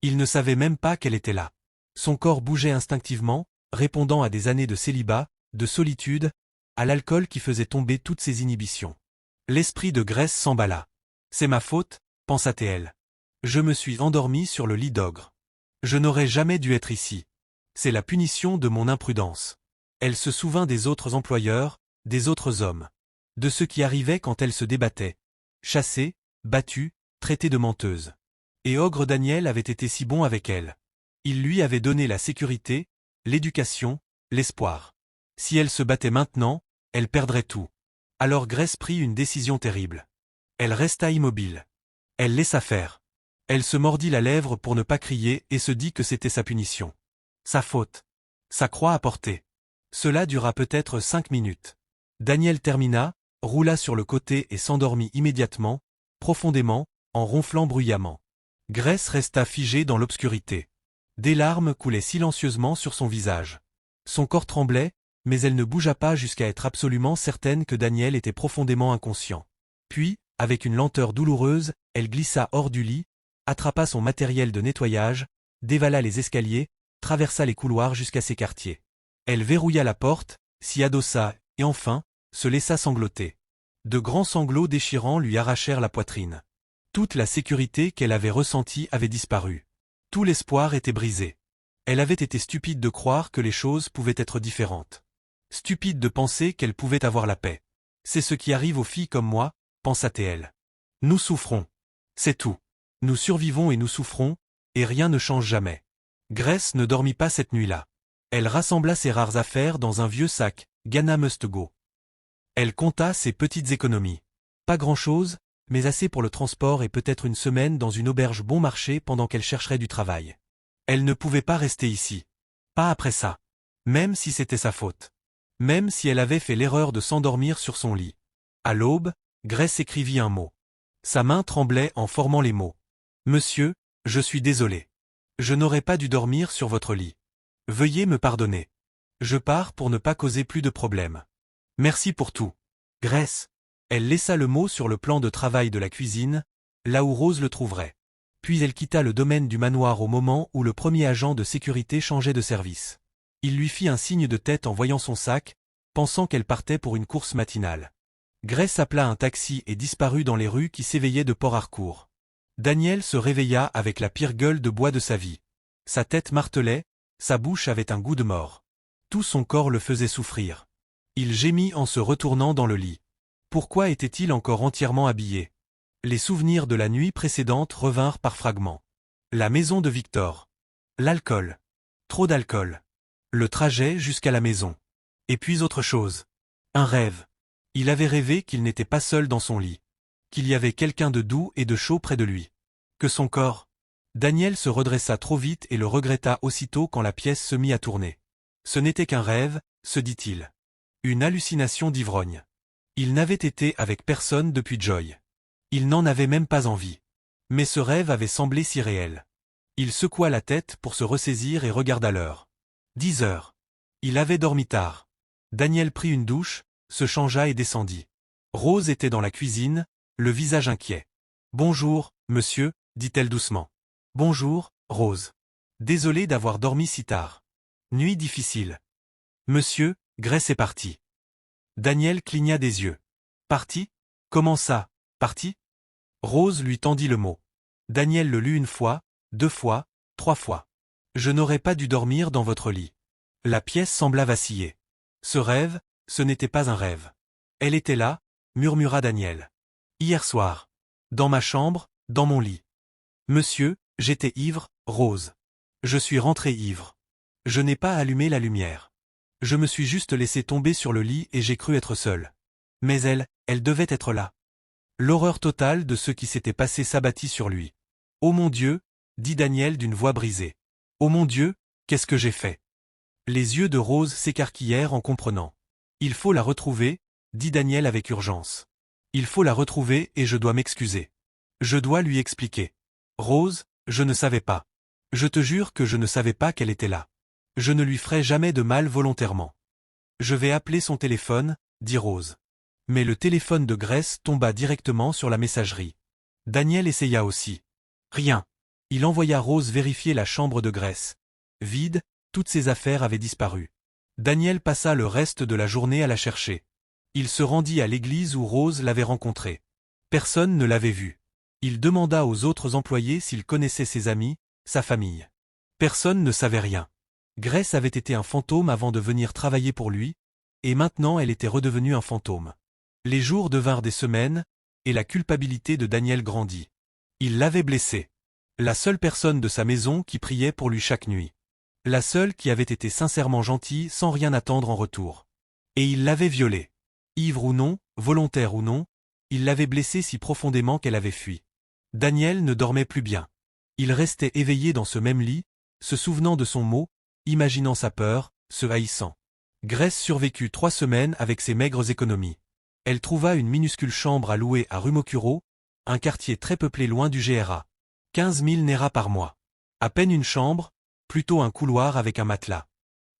Il ne savait même pas qu'elle était là. Son corps bougeait instinctivement, répondant à des années de célibat, de solitude, à l'alcool qui faisait tomber toutes ses inhibitions. L'esprit de Grace s'emballa. « C'est ma faute », pensa-t-elle. « Je me suis endormie sur le lit d'ogre. Je n'aurais jamais dû être ici. C'est la punition de mon imprudence. » Elle se souvint des autres employeurs, des autres hommes. De ce qui arrivait quand elle se débattait. Chassée, battue, traitée de menteuse. Et Ogre Daniel avait été si bon avec elle. Il lui avait donné la sécurité, l'éducation, l'espoir. Si elle se battait maintenant, elle perdrait tout. Alors Grace prit une décision terrible. Elle resta immobile. Elle laissa faire. Elle se mordit la lèvre pour ne pas crier et se dit que c'était sa punition. Sa faute. Sa croix à porter. Cela dura peut-être 5 minutes. Daniel termina, roula sur le côté et s'endormit immédiatement, profondément, en ronflant bruyamment. Grace resta figée dans l'obscurité. Des larmes coulaient silencieusement sur son visage. Son corps tremblait, mais elle ne bougea pas jusqu'à être absolument certaine que Daniel était profondément inconscient. Puis, avec une lenteur douloureuse, elle glissa hors du lit, attrapa son matériel de nettoyage, dévala les escaliers, traversa les couloirs jusqu'à ses quartiers. Elle verrouilla la porte, s'y adossa, et enfin, se laissa sangloter. De grands sanglots déchirants lui arrachèrent la poitrine. Toute la sécurité qu'elle avait ressentie avait disparu. Tout l'espoir était brisé. Elle avait été stupide de croire que les choses pouvaient être différentes. Stupide de penser qu'elle pouvait avoir la paix. C'est ce qui arrive aux filles comme moi, pensa-t-elle. Nous souffrons. C'est tout. Nous survivons et nous souffrons, et rien ne change jamais. Grace ne dormit pas cette nuit-là. Elle rassembla ses rares affaires dans un vieux sac, Ghana Must Go. Elle compta ses petites économies. Pas grand-chose, mais assez pour le transport et peut-être une semaine dans une auberge bon marché pendant qu'elle chercherait du travail. Elle ne pouvait pas rester ici. Pas après ça. Même si c'était sa faute. Même si elle avait fait l'erreur de s'endormir sur son lit. À l'aube, Grace écrivit un mot. Sa main tremblait en formant les mots. « Monsieur, je suis désolé. Je n'aurais pas dû dormir sur votre lit. Veuillez me pardonner. Je pars pour ne pas causer plus de problèmes. Merci pour tout. Grace. » Elle laissa le mot sur le plan de travail de la cuisine, là où Rose le trouverait. Puis elle quitta le domaine du manoir au moment où le premier agent de sécurité changeait de service. Il lui fit un signe de tête en voyant son sac, pensant qu'elle partait pour une course matinale. Grace appela un taxi et disparut dans les rues qui s'éveillaient de Port Harcourt. Daniel se réveilla avec la pire gueule de bois de sa vie. Sa tête martelait, sa bouche avait un goût de mort. Tout son corps le faisait souffrir. Il gémit en se retournant dans le lit. Pourquoi était-il encore entièrement habillé? Les souvenirs de la nuit précédente revinrent par fragments. La maison de Victor. L'alcool. Trop d'alcool. Le trajet jusqu'à la maison. Et puis autre chose. Un rêve. Il avait rêvé qu'il n'était pas seul dans son lit. Qu'il y avait quelqu'un de doux et de chaud près de lui. Que son corps. Daniel se redressa trop vite et le regretta aussitôt quand la pièce se mit à tourner. Ce n'était qu'un rêve, se dit-il. Une hallucination d'ivrogne. Il n'avait été avec personne depuis Joy. Il n'en avait même pas envie. Mais ce rêve avait semblé si réel. Il secoua la tête pour se ressaisir et regarda l'heure. 10 heures. Il avait dormi tard. Daniel prit une douche, se changea et descendit. Rose était dans la cuisine, le visage inquiet. « Bonjour, monsieur », dit-elle doucement. « Bonjour, Rose. Désolé d'avoir dormi si tard. Nuit difficile. »« Monsieur, Grace est partie. » Daniel cligna des yeux. « Parti? Comment ça, parti ?» Rose lui tendit le mot. Daniel le lut 1 fois, 2 fois, 3 fois. « Je n'aurais pas dû dormir dans votre lit. » La pièce sembla vaciller. Ce rêve, ce n'était pas un rêve. Elle était là, murmura Daniel. Hier soir. Dans ma chambre, dans mon lit. Monsieur, j'étais ivre, Rose. Je suis rentré ivre. Je n'ai pas allumé la lumière. Je me suis juste laissé tomber sur le lit et j'ai cru être seul. Mais elle devait être là. L'horreur totale de ce qui s'était passé s'abattit sur lui. « Oh mon Dieu !» dit Daniel d'une voix brisée. « Oh mon Dieu, qu'est-ce que j'ai fait ?» Les yeux de Rose s'écarquillèrent en comprenant. « Il faut la retrouver » dit Daniel avec urgence. « Il faut la retrouver et je dois m'excuser. Je dois lui expliquer. Rose, je ne savais pas. Je te jure que je ne savais pas qu'elle était là. Je ne lui ferai jamais de mal volontairement. Je vais appeler son téléphone, dit Rose. Mais le téléphone de Grace tomba directement sur la messagerie. Daniel essaya aussi. Rien. Il envoya Rose vérifier la chambre de Grace. Vide, toutes ses affaires avaient disparu. Daniel passa le reste de la journée à la chercher. Il se rendit à l'église où Rose l'avait rencontrée. Personne ne l'avait vue. Il demanda aux autres employés s'ils connaissaient ses amis, sa famille. Personne ne savait rien. Grace avait été un fantôme avant de venir travailler pour lui, et maintenant elle était redevenue un fantôme. Les jours devinrent des semaines, et la culpabilité de Daniel grandit. Il l'avait blessée. La seule personne de sa maison qui priait pour lui chaque nuit. La seule qui avait été sincèrement gentille sans rien attendre en retour. Et il l'avait violée. Ivre ou non, volontaire ou non, il l'avait blessée si profondément qu'elle avait fui. Daniel ne dormait plus bien. Il restait éveillé dans ce même lit, se souvenant de son mot, imaginant sa peur, se haïssant. Grace survécut 3 semaines avec ses maigres économies. Elle trouva une minuscule chambre à louer à Rumokuro, un quartier très peuplé loin du GRA. 15 000 Nera par mois. À peine une chambre, plutôt un couloir avec un matelas.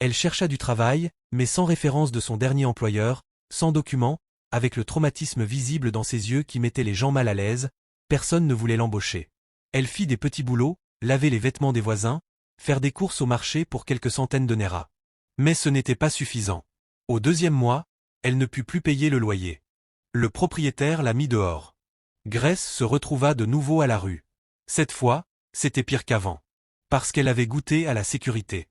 Elle chercha du travail, mais sans référence de son dernier employeur, sans document, avec le traumatisme visible dans ses yeux qui mettait les gens mal à l'aise, personne ne voulait l'embaucher. Elle fit des petits boulots, laver les vêtements des voisins, faire des courses au marché pour quelques centaines de néras. Mais ce n'était pas suffisant. Au 2e mois, elle ne put plus payer le loyer. Le propriétaire la mit dehors. Grace se retrouva de nouveau à la rue. Cette fois, c'était pire qu'avant. Parce qu'elle avait goûté à la sécurité.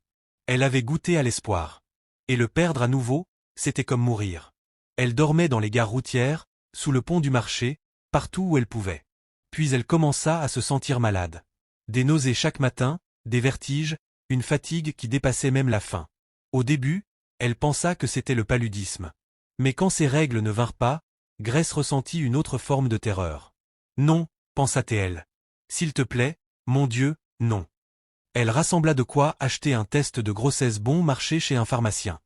Elle avait goûté à l'espoir. Et le perdre à nouveau, c'était comme mourir. Elle dormait dans les gares routières, sous le pont du marché, partout où elle pouvait. Puis elle commença à se sentir malade. Des nausées chaque matin, des vertiges, une fatigue qui dépassait même la faim. Au début, elle pensa que c'était le paludisme. Mais quand ces règles ne vinrent pas, Grace ressentit une autre forme de terreur. Non, pensa-t-elle. S'il te plaît, mon Dieu, non. Elle rassembla de quoi acheter un test de grossesse bon marché chez un pharmacien.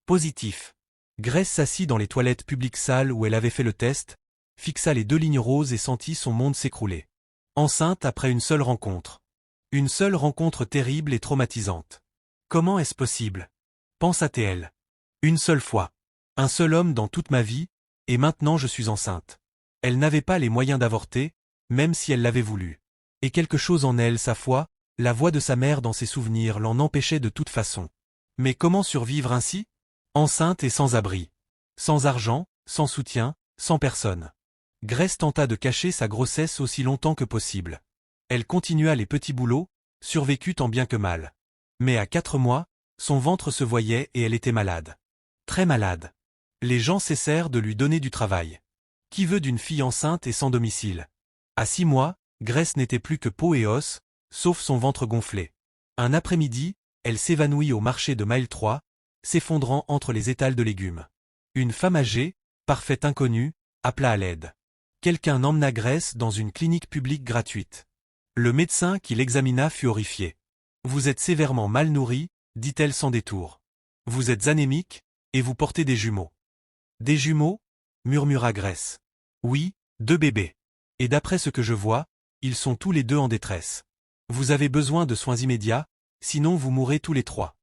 Positif. Grace s'assit dans les toilettes publiques sales où elle avait fait le test, fixa les 2 lignes roses et sentit son monde s'écrouler. Enceinte après une seule rencontre. Une seule rencontre terrible et traumatisante. Comment est-ce possible? Pensa-t-elle. Une seule fois. Un seul homme dans toute ma vie, et maintenant je suis enceinte. Elle n'avait pas les moyens d'avorter, même si elle l'avait voulu. Et quelque chose en elle, sa foi, la voix de sa mère dans ses souvenirs l'en empêchait de toute façon. Mais comment survivre ainsi? Enceinte et sans abri. Sans argent, sans soutien, sans personne. Grace tenta de cacher sa grossesse aussi longtemps que possible. Elle continua les petits boulots, survécut tant bien que mal. Mais à 4 mois, son ventre se voyait et elle était malade. Très malade. Les gens cessèrent de lui donner du travail. Qui veut d'une fille enceinte et sans domicile? À 6 mois, Grace n'était plus que peau et os, sauf son ventre gonflé. Un après-midi, elle s'évanouit au marché de Mile 3, s'effondrant entre les étals de légumes. Une femme âgée, parfaite inconnue, appela à l'aide. Quelqu'un emmena Grace dans une clinique publique gratuite. Le médecin qui l'examina fut horrifié. « Vous êtes sévèrement mal nourrie, dit-elle sans détour. Vous êtes anémique, et vous portez des jumeaux. » Des jumeaux? Murmura Grace. Oui, 2 bébés. Et d'après ce que je vois, ils sont tous les 2 en détresse. Vous avez besoin de soins immédiats, sinon vous mourrez tous les 3.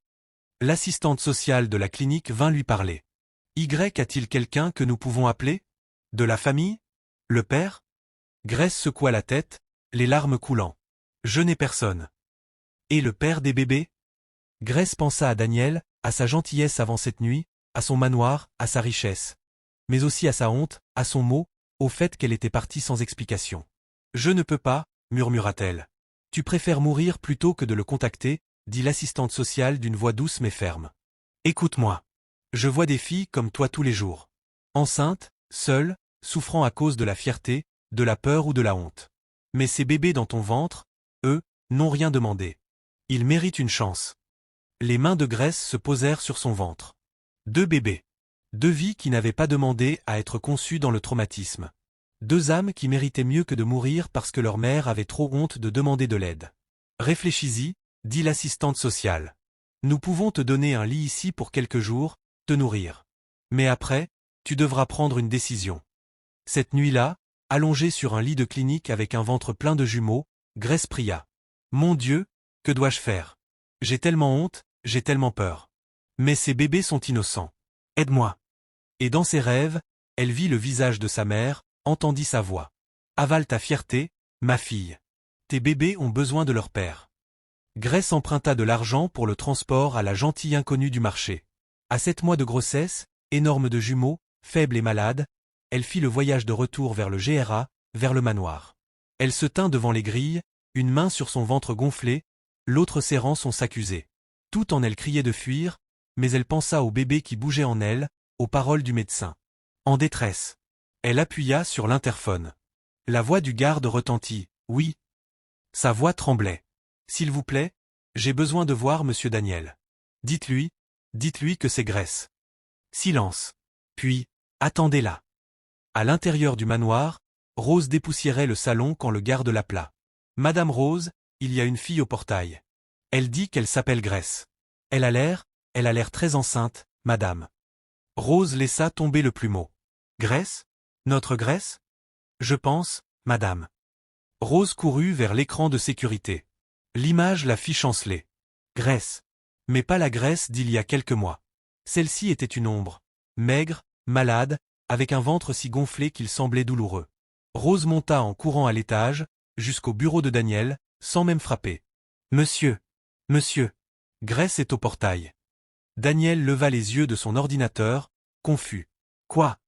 L'assistante sociale de la clinique vint lui parler. Y a-t-il quelqu'un que nous pouvons appeler? De la famille? Le père? Grace secoua la tête, les larmes coulant. Je n'ai personne. Et le père des bébés? Grace pensa à Daniel, à sa gentillesse avant cette nuit, à son manoir, à sa richesse. Mais aussi à sa honte, à son mot, au fait qu'elle était partie sans explication. Je ne peux pas, murmura-t-elle. Tu préfères mourir plutôt que de le contacter, dit l'assistante sociale d'une voix douce mais ferme. Écoute-moi. Je vois des filles comme toi tous les jours. Enceintes, seules, souffrant à cause de la fierté, de la peur ou de la honte. Mais ces bébés dans ton ventre, eux, n'ont rien demandé. Ils méritent une chance. Les mains de Grace se posèrent sur son ventre. 2 bébés. 2 vies qui n'avaient pas demandé à être conçues dans le traumatisme. 2 âmes qui méritaient mieux que de mourir parce que leur mère avait trop honte de demander de l'aide. Réfléchis-y, dit l'assistante sociale. Nous pouvons te donner un lit ici pour quelques jours, te nourrir. Mais après, tu devras prendre une décision. Cette nuit-là, allongée sur un lit de clinique avec un ventre plein de jumeaux, Grace pria. Mon Dieu, que dois-je faire? J'ai tellement honte, j'ai tellement peur. Mais ces bébés sont innocents. Aide-moi. Et dans ses rêves, elle vit le visage de sa mère, entendit sa voix. Avale ta fierté, ma fille. Tes bébés ont besoin de leur père. Grace emprunta de l'argent pour le transport à la gentille inconnue du marché. À 7 mois de grossesse, énorme de jumeaux, faible et malade, elle fit le voyage de retour vers le GRA, vers le manoir. Elle se tint devant les grilles, une main sur son ventre gonflé, l'autre serrant son sac usé. Tout en elle criait de fuir, mais elle pensa au bébé qui bougeait en elle, aux paroles du médecin. En détresse. Elle appuya sur l'interphone. La voix du garde retentit. Oui. Sa voix tremblait. S'il vous plaît, j'ai besoin de voir monsieur Daniel. Dites-lui que c'est Grace. Silence. Puis, attendez-la. À l'intérieur du manoir, Rose dépoussiérait le salon quand le garde l'appela. Madame Rose, il y a une fille au portail. Elle dit qu'elle s'appelle Grace. Elle a l'air très enceinte, madame. Rose laissa tomber le plumeau. Grace? Notre Grace? Je pense, madame. Rose courut vers l'écran de sécurité. L'image la fit chanceler. Grace. Mais pas la Grace d'il y a quelques mois. Celle-ci était une ombre. Maigre, malade, avec un ventre si gonflé qu'il semblait douloureux. Rose monta en courant à l'étage, jusqu'au bureau de Daniel, sans même frapper. Monsieur. Monsieur. Grace est au portail. Daniel leva les yeux de son ordinateur, confus. Quoi?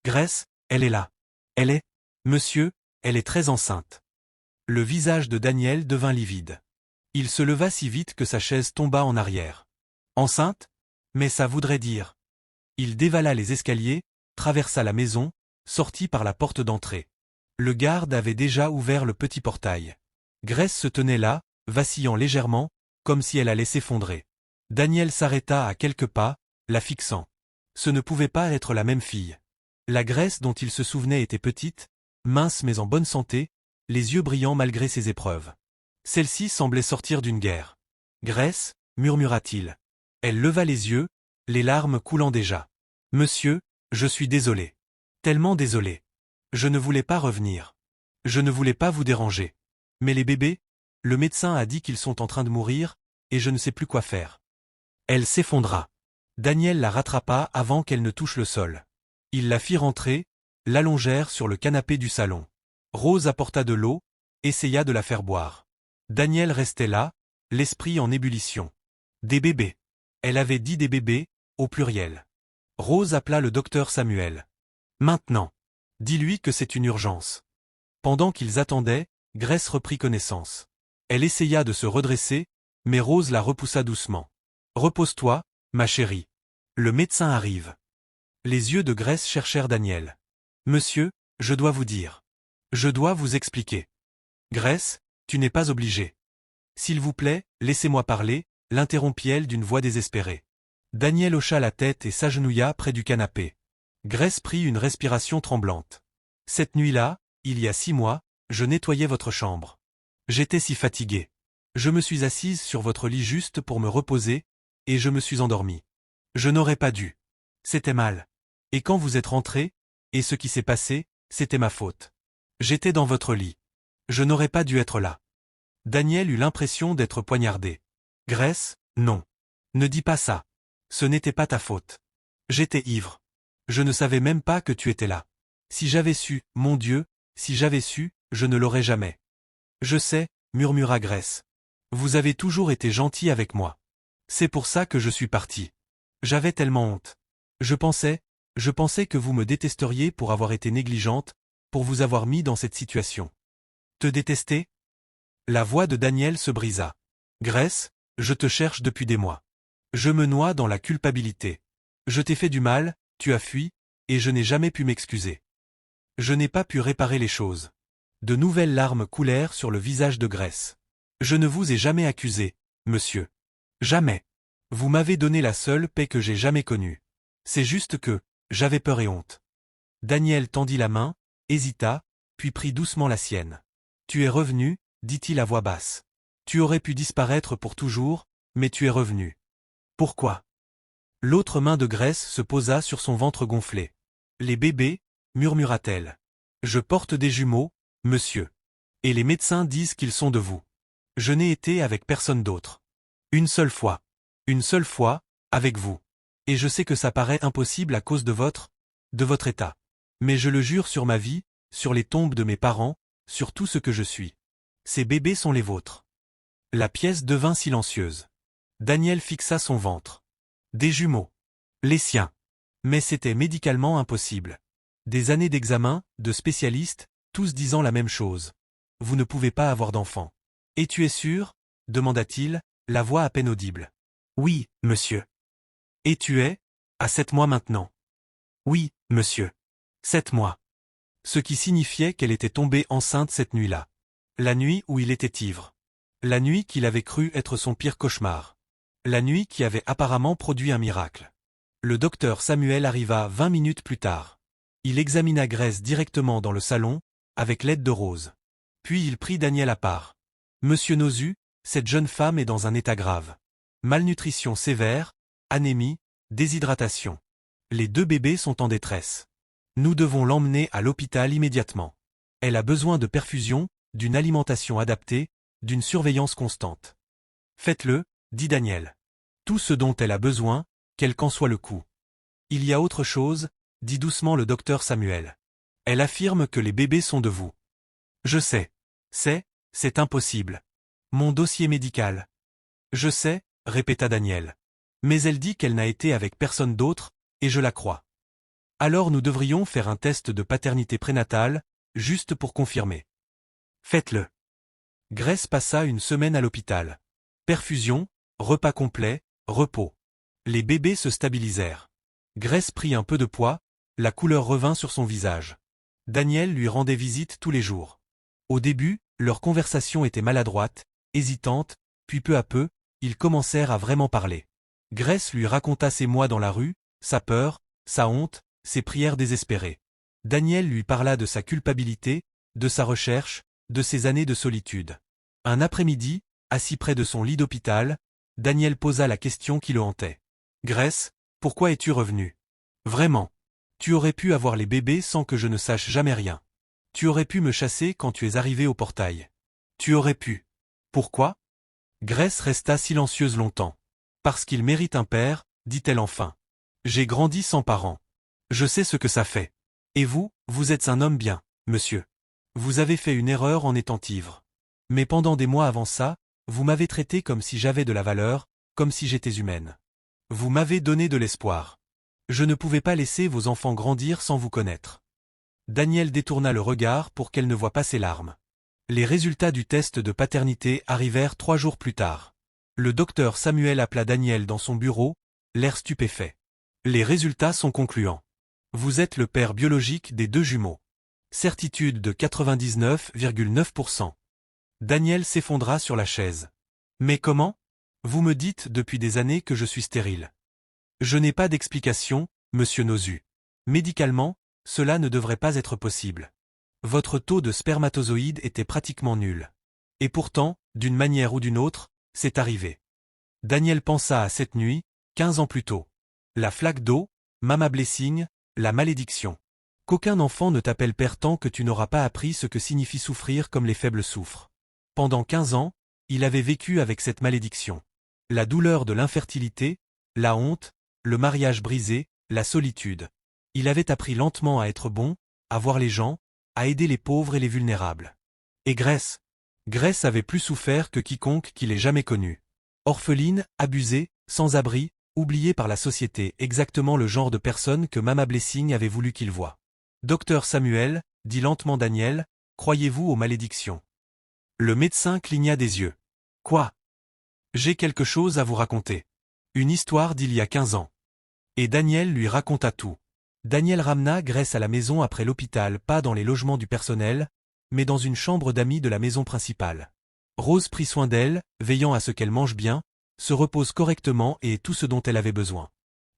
Grace, elle est là. Elle est? Monsieur, elle est très enceinte. Le visage de Daniel devint livide. Il se leva si vite que sa chaise tomba en arrière. Enceinte? Mais ça voudrait dire. Il dévala les escaliers, traversa la maison, sortit par la porte d'entrée. Le garde avait déjà ouvert le petit portail. Grace se tenait là, vacillant légèrement, comme si elle allait s'effondrer. Daniel s'arrêta à quelques pas, la fixant. Ce ne pouvait pas être la même fille. La Grace dont il se souvenait était petite, mince mais en bonne santé, les yeux brillants malgré ses épreuves. Celle-ci semblait sortir d'une guerre. Grace, murmura-t-il. Elle leva les yeux, les larmes coulant déjà. Monsieur, je suis désolé. Tellement désolé. Je ne voulais pas revenir. Je ne voulais pas vous déranger. Mais les bébés? Le médecin a dit qu'ils sont en train de mourir, et je ne sais plus quoi faire. Elle s'effondra. Daniel la rattrapa avant qu'elle ne touche le sol. Il la fit rentrer, l'allongèrent sur le canapé du salon. Rose apporta de l'eau, essaya de la faire boire. Daniel restait là, l'esprit en ébullition. Des bébés. Elle avait dit des bébés, au pluriel. Rose appela le docteur Samuel. Maintenant. Dis-lui que c'est une urgence. Pendant qu'ils attendaient, Grace reprit connaissance. Elle essaya de se redresser, mais Rose la repoussa doucement. Repose-toi, ma chérie. Le médecin arrive. Les yeux de Grace cherchèrent Daniel. Monsieur, je dois vous dire. Je dois vous expliquer. Grace, tu n'es pas obligée. S'il vous plaît, laissez-moi parler, l'interrompit-elle d'une voix désespérée. Daniel hocha la tête et s'agenouilla près du canapé. Grace prit une respiration tremblante. Cette nuit-là, il y a 6 mois, je nettoyais votre chambre. J'étais si fatiguée. Je me suis assise sur votre lit juste pour me reposer, et je me suis endormie. Je n'aurais pas dû. C'était mal. Et quand vous êtes rentré, et ce qui s'est passé, c'était ma faute. J'étais dans votre lit. Je n'aurais pas dû être là. Daniel eut l'impression d'être poignardé. Grace, non. Ne dis pas ça. Ce n'était pas ta faute. J'étais ivre. Je ne savais même pas que tu étais là. Si j'avais su, mon Dieu, si j'avais su, je ne l'aurais jamais. Je sais, murmura Grace. Vous avez toujours été gentil avec moi. C'est pour ça que je suis parti. J'avais tellement honte. Je pensais que vous me détesteriez pour avoir été négligente, pour vous avoir mis dans cette situation. Te détester? La voix de Daniel se brisa. Grace, je te cherche depuis des mois. Je me noie dans la culpabilité. Je t'ai fait du mal, tu as fui, et je n'ai jamais pu m'excuser. Je n'ai pas pu réparer les choses. De nouvelles larmes coulèrent sur le visage de Grace. Je ne vous ai jamais accusé, monsieur. Jamais. Vous m'avez donné la seule paix que j'ai jamais connue. C'est juste que, j'avais peur et honte. Daniel tendit la main, hésita, puis prit doucement la sienne. Tu es revenu, dit-il à voix basse. Tu aurais pu disparaître pour toujours, mais tu es revenu. Pourquoi? L'autre main de Grace se posa sur son ventre gonflé. Les bébés, murmura-t-elle. Je porte des jumeaux, monsieur. Et les médecins disent qu'ils sont de vous. Je n'ai été avec personne d'autre. Une seule fois. Une seule fois, avec vous. Et je sais que ça paraît impossible à cause de votre état. Mais je le jure sur ma vie, sur les tombes de mes parents, sur tout ce que je suis. Ces bébés sont les vôtres. La pièce devint silencieuse. Daniel fixa son ventre. Des jumeaux. Les siens. Mais c'était médicalement impossible. Des années d'examen, de spécialistes, tous disant la même chose. Vous ne pouvez pas avoir d'enfant. Et tu es sûr? Demanda-t-il, la voix à peine audible. Oui, monsieur. Et tu es? À 7 mois maintenant. Oui, monsieur. 7 mois. Ce qui signifiait qu'elle était tombée enceinte cette nuit-là. La nuit où il était ivre. La nuit qu'il avait cru être son pire cauchemar. La nuit qui avait apparemment produit un miracle. Le docteur Samuel arriva 20 minutes plus tard. Il examina Grace directement dans le salon, avec l'aide de Rose. Puis il prit Daniel à part. Monsieur Nozu, cette jeune femme est dans un état grave. Malnutrition sévère, anémie, déshydratation. Les 2 bébés sont en détresse. Nous devons l'emmener à l'hôpital immédiatement. Elle a besoin de perfusion, d'une alimentation adaptée, d'une surveillance constante. Faites-le, dit Daniel. Tout ce dont elle a besoin, quel qu'en soit le coût. Il y a autre chose, dit doucement le docteur Samuel. Elle affirme que les bébés sont de vous. Je sais. C'est impossible. Mon dossier médical. Je sais, répéta Daniel. Mais elle dit qu'elle n'a été avec personne d'autre, et je la crois. Alors nous devrions faire un test de paternité prénatale, juste pour confirmer. Faites-le. Grace passa une semaine à l'hôpital. Perfusion, repas complet, repos. Les bébés se stabilisèrent. Grace prit un peu de poids, la couleur revint sur son visage. Daniel lui rendait visite tous les jours. Au début, leur conversation était maladroite, hésitante, puis peu à peu, ils commencèrent à vraiment parler. Grace lui raconta ses mois dans la rue, sa peur, sa honte, ses prières désespérées. Daniel lui parla de sa culpabilité, de sa recherche, de ses années de solitude. Un après-midi, assis près de son lit d'hôpital, Daniel posa la question qui le hantait. « Grace, pourquoi es-tu revenue ? Vraiment. Tu aurais pu avoir les bébés sans que je ne sache jamais rien. Tu aurais pu me chasser quand tu es arrivé au portail. Tu aurais pu. Pourquoi ? » Grace resta silencieuse longtemps. « Parce qu'il mérite un père, dit-elle enfin. J'ai grandi sans parents. Je sais ce que ça fait. Et vous, vous êtes un homme bien, monsieur. Vous avez fait une erreur en étant ivre. Mais pendant des mois avant ça, vous m'avez traité comme si j'avais de la valeur, comme si j'étais humaine. Vous m'avez donné de l'espoir. Je ne pouvais pas laisser vos enfants grandir sans vous connaître. » Daniel détourna le regard pour qu'elle ne voie pas ses larmes. Les résultats du test de paternité arrivèrent 3 jours plus tard. Le docteur Samuel appela Daniel dans son bureau, l'air stupéfait. Les résultats sont concluants. Vous êtes le père biologique des 2 jumeaux. Certitude de 99,9%. Daniel s'effondra sur la chaise. Mais comment ? Vous me dites depuis des années que je suis stérile. Je n'ai pas d'explication, monsieur Nozu. Médicalement, cela ne devrait pas être possible. Votre taux de spermatozoïdes était pratiquement nul. Et pourtant, d'une manière ou d'une autre, c'est arrivé. Daniel pensa à cette nuit, 15 ans plus tôt. La flaque d'eau, Mama Blessing, la malédiction. Qu'aucun enfant ne t'appelle père tant que tu n'auras pas appris ce que signifie souffrir comme les faibles souffrent. Pendant 15 ans, il avait vécu avec cette malédiction. La douleur de l'infertilité, la honte, le mariage brisé, la solitude. Il avait appris lentement à être bon, à voir les gens, à aider les pauvres et les vulnérables. Et Grace avait plus souffert que quiconque qui l'ait jamais connue. Orpheline, abusée, sans abri, oubliée par la société, exactement le genre de personne que Mama Blessing avait voulu qu'il voie. Docteur Samuel, dit lentement Daniel, croyez-vous aux malédictions ? Le médecin cligna des yeux. Quoi ? J'ai quelque chose à vous raconter. Une histoire d'il y a 15 ans. Et Daniel lui raconta tout. Daniel ramena Grace à la maison après l'hôpital, pas dans les logements du personnel, mais dans une chambre d'amis de la maison principale. Rose prit soin d'elle, veillant à ce qu'elle mange bien, se repose correctement et ait tout ce dont elle avait besoin.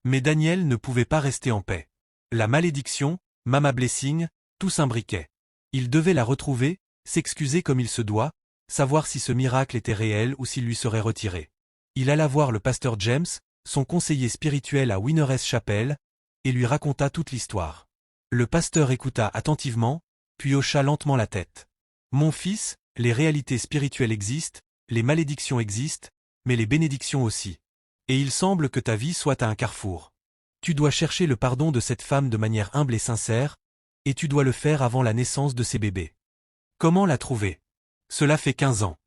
Mais Daniel ne pouvait pas rester en paix. La malédiction, Mama Blessing, tout s'imbriquait. Il devait la retrouver, s'excuser comme il se doit, savoir si ce miracle était réel ou s'il lui serait retiré. Il alla voir le pasteur James, son conseiller spirituel à Winner's Chapel, et lui raconta toute l'histoire. Le pasteur écouta attentivement, puis hocha lentement la tête. « Mon fils, les réalités spirituelles existent, les malédictions existent, mais les bénédictions aussi. Et il semble que ta vie soit à un carrefour. Tu dois chercher le pardon de cette femme de manière humble et sincère, et tu dois le faire avant la naissance de ses bébés. Comment la trouver ? Cela fait 15 ans.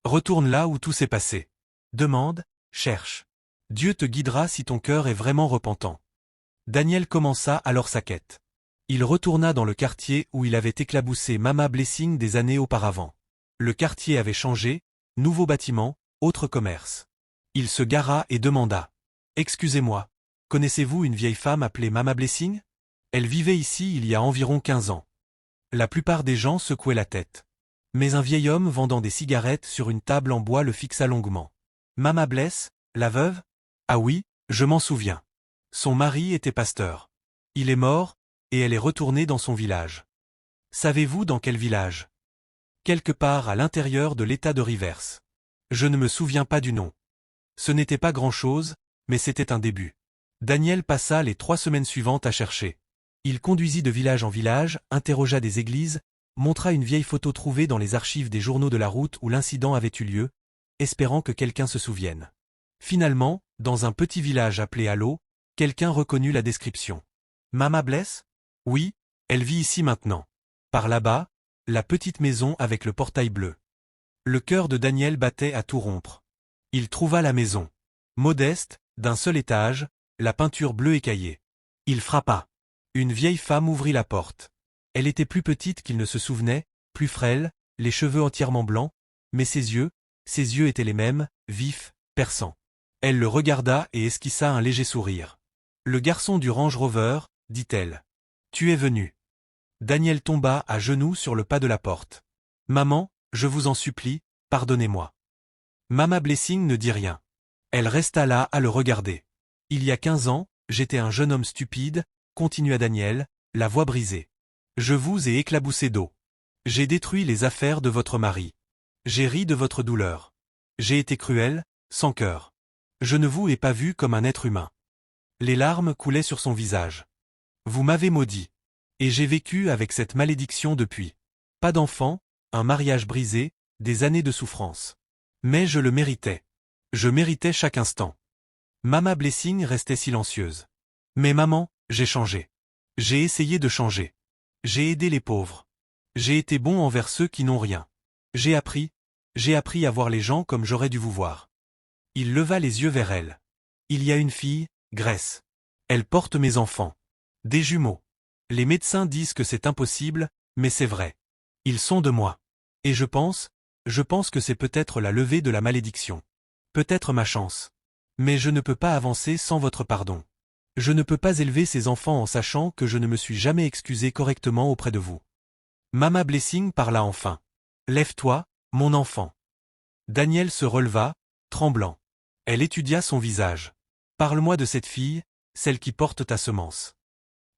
Retourne là où tout s'est passé. Demande, cherche. Dieu te guidera si ton cœur est vraiment repentant. » Daniel commença alors sa quête. Il retourna dans le quartier où il avait éclaboussé Mama Blessing des années auparavant. Le quartier avait changé, nouveau bâtiment, autre commerce. Il se gara et demanda. « Excusez-moi, connaissez-vous une vieille femme appelée Mama Blessing ? Elle vivait ici il y a environ 15 ans. » La plupart des gens secouaient la tête. Mais un vieil homme vendant des cigarettes sur une table en bois le fixa longuement. « Mama Bless, la veuve ? Ah oui, je m'en souviens. Son mari était pasteur. Il est mort, et elle est retournée dans son village. Savez-vous dans quel village ? Quelque part à l'intérieur de l'État de Rivers. Je ne me souviens pas du nom. Ce n'était pas grand-chose, mais c'était un début. » Daniel passa les 3 semaines suivantes à chercher. Il conduisit de village en village, interrogea des églises, montra une vieille photo trouvée dans les archives des journaux de la route où l'incident avait eu lieu, espérant que quelqu'un se souvienne. Finalement, dans un petit village appelé Allo, quelqu'un reconnut la description. « Mama Bless ? Oui, elle vit ici maintenant. Par là-bas, la petite maison avec le portail bleu. » Le cœur de Daniel battait à tout rompre. Il trouva la maison. Modeste, d'un seul étage, la peinture bleue écaillée. Il frappa. Une vieille femme ouvrit la porte. Elle était plus petite qu'il ne se souvenait, plus frêle, les cheveux entièrement blancs, mais ses yeux étaient les mêmes, vifs, perçants. Elle le regarda et esquissa un léger sourire. Le garçon du Range Rover, dit-elle. Tu es venu. Daniel tomba à genoux sur le pas de la porte. Maman, je vous en supplie, pardonnez-moi. Mama Blessing ne dit rien. Elle resta là à le regarder. Il y a 15 ans, j'étais un jeune homme stupide, continua Daniel, la voix brisée. Je vous ai éclaboussé d'eau. J'ai détruit les affaires de votre mari. J'ai ri de votre douleur. J'ai été cruel, sans cœur. Je ne vous ai pas vu comme un être humain. Les larmes coulaient sur son visage. Vous m'avez maudit. Et j'ai vécu avec cette malédiction depuis. Pas d'enfant, un mariage brisé, des années de souffrance. Mais je le méritais. Je méritais chaque instant. Mama Blessing restait silencieuse. Mais maman, j'ai changé. J'ai essayé de changer. J'ai aidé les pauvres. J'ai été bon envers ceux qui n'ont rien. J'ai appris à voir les gens comme j'aurais dû vous voir. Il leva les yeux vers elle. Il y a une fille, Grace. Elle porte mes enfants. Des jumeaux. Les médecins disent que c'est impossible, mais c'est vrai. Ils sont de moi. Et je pense que c'est peut-être la levée de la malédiction. Peut-être ma chance. Mais je ne peux pas avancer sans votre pardon. Je ne peux pas élever ces enfants en sachant que je ne me suis jamais excusé correctement auprès de vous. Mama Blessing parla enfin. Lève-toi, mon enfant. Daniel se releva, tremblant. Elle étudia son visage. Parle-moi de cette fille, celle qui porte ta semence.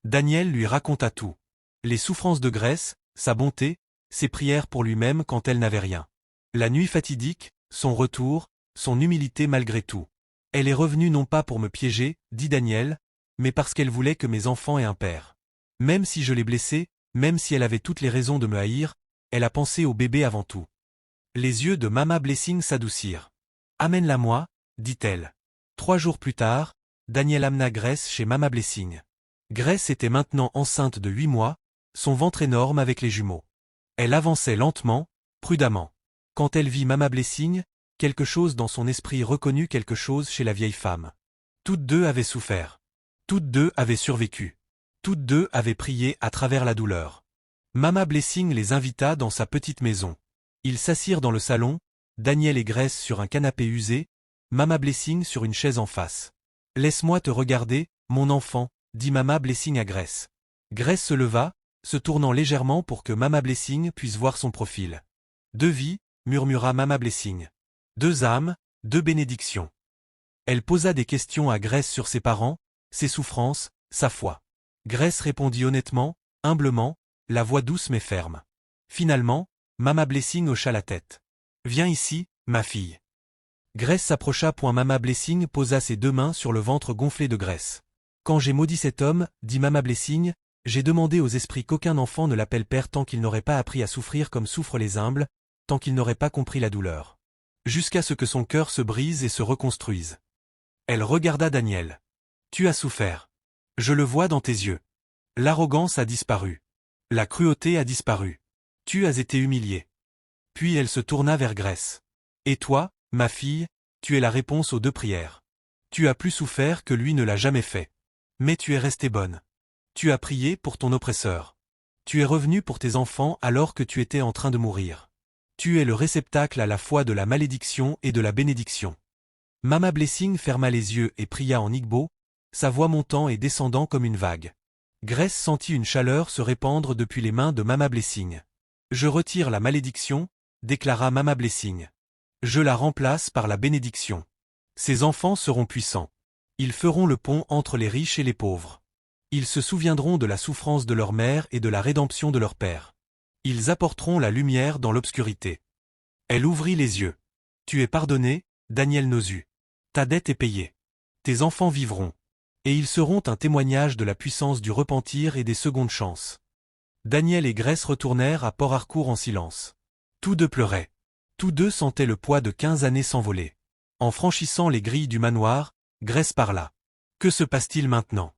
Daniel lui raconta tout. Les souffrances de Grace, sa bonté, ses prières pour lui-même quand elle n'avait rien. La nuit fatidique, son retour, son humilité malgré tout. Elle est revenue non pas pour me piéger, dit Daniel, mais parce qu'elle voulait que mes enfants aient un père. Même si je l'ai blessée, même si elle avait toutes les raisons de me haïr, elle a pensé au bébé avant tout. Les yeux de Mama Blessing s'adoucirent. Amène-la-moi, dit-elle. 3 jours plus tard, Daniel amena Grace chez Mama Blessing. Grace était maintenant enceinte de 8 mois, son ventre énorme avec les jumeaux. Elle avançait lentement, prudemment. Quand elle vit Mama Blessing, quelque chose dans son esprit reconnut quelque chose chez la vieille femme. Toutes deux avaient souffert. Toutes deux avaient survécu. Toutes deux avaient prié à travers la douleur. Mama Blessing les invita dans sa petite maison. Ils s'assirent dans le salon, Daniel et Grace sur un canapé usé, Mama Blessing sur une chaise en face. « Laisse-moi te regarder, mon enfant », dit Mama Blessing à Grace. Grace se leva, se tournant légèrement pour que Mama Blessing puisse voir son profil. « 2 vies », murmura Mama Blessing. « 2 âmes, 2 bénédictions. » Elle posa des questions à Grace sur ses parents, ses souffrances, sa foi. Grace répondit honnêtement, humblement, la voix douce mais ferme. Finalement, Mama Blessing hocha la tête. « Viens ici, ma fille. » Grace s'approcha. Mama Blessing posa ses 2 mains sur le ventre gonflé de Grace. « Quand j'ai maudit cet homme, dit Mama Blessing, j'ai demandé aux esprits qu'aucun enfant ne l'appelle père tant qu'il n'aurait pas appris à souffrir comme souffrent les humbles, tant qu'il n'aurait pas compris la douleur. Jusqu'à ce que son cœur se brise et se reconstruise. » Elle regarda Daniel. « Tu as souffert. Je le vois dans tes yeux. L'arrogance a disparu. La cruauté a disparu. Tu as été humilié. » Puis elle se tourna vers Grace. « Et toi, ma fille, tu es la réponse aux 2 prières. Tu as plus souffert que lui ne l'a jamais fait. Mais tu es restée bonne. Tu as prié pour ton oppresseur. Tu es revenue pour tes enfants alors que tu étais en train de mourir. Tu es le réceptacle à la fois de la malédiction et de la bénédiction. » Mama Blessing ferma les yeux et pria en igbo, sa voix montant et descendant comme une vague. Grace sentit une chaleur se répandre depuis les mains de Mama Blessing. « Je retire la malédiction, » déclara Mama Blessing. « Je la remplace par la bénédiction. Ces enfants seront puissants. Ils feront le pont entre les riches et les pauvres. Ils se souviendront de la souffrance de leur mère et de la rédemption de leur père. Ils apporteront la lumière dans l'obscurité. » Elle ouvrit les yeux. « Tu es pardonné, Daniel Nozu. Ta dette est payée. Tes enfants vivront. Et ils seront un témoignage de la puissance du repentir et des secondes chances. » Daniel et Grace retournèrent à Port Harcourt en silence. Tous 2 pleuraient. Tous 2 sentaient le poids de 15 années s'envoler. En franchissant les grilles du manoir, Grace parla. « Que se passe-t-il maintenant ?»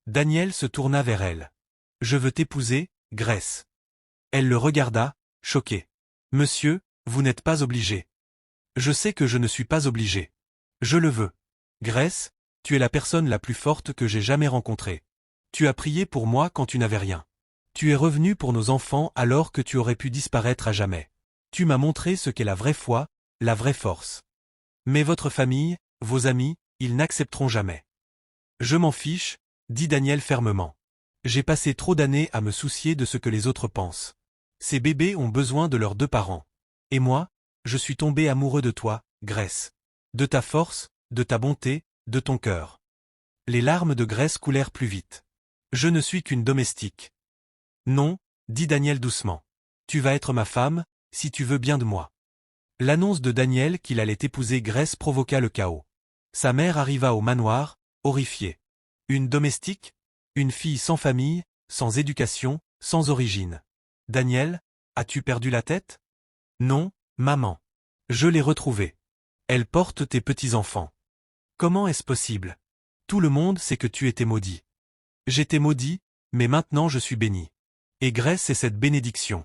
Daniel se tourna vers elle. « Je veux t'épouser, Grace. » Elle le regarda, choquée. « Monsieur, vous n'êtes pas obligé. » Je sais que je ne suis pas obligé. Je le veux. Grace, tu es la personne la plus forte que j'ai jamais rencontrée. Tu as prié pour moi quand tu n'avais rien. Tu es revenu pour nos enfants alors que tu aurais pu disparaître à jamais. Tu m'as montré ce qu'est la vraie foi, la vraie force. Mais votre famille, vos amis, ils n'accepteront jamais. Je m'en fiche, dit Daniel fermement. J'ai passé trop d'années à me soucier de ce que les autres pensent. Ces bébés ont besoin de leurs deux parents. Et moi, je suis tombé amoureux de toi, Grace. De ta force, de ta bonté, de ton cœur. Les larmes de Grace coulèrent plus vite. Je ne suis qu'une domestique. Non, dit Daniel doucement. Tu vas être ma femme, si tu veux bien de moi. L'annonce de Daniel qu'il allait épouser Grace provoqua le chaos. Sa mère arriva au manoir, horrifiée. Une domestique? Une fille sans famille, sans éducation, sans origine. Daniel, as-tu perdu la tête? Non, maman. Je l'ai retrouvée. Elle porte tes petits-enfants. Comment est-ce possible? Tout le monde sait que tu étais maudit. J'étais maudit, mais maintenant je suis béni. Et Grace est cette bénédiction.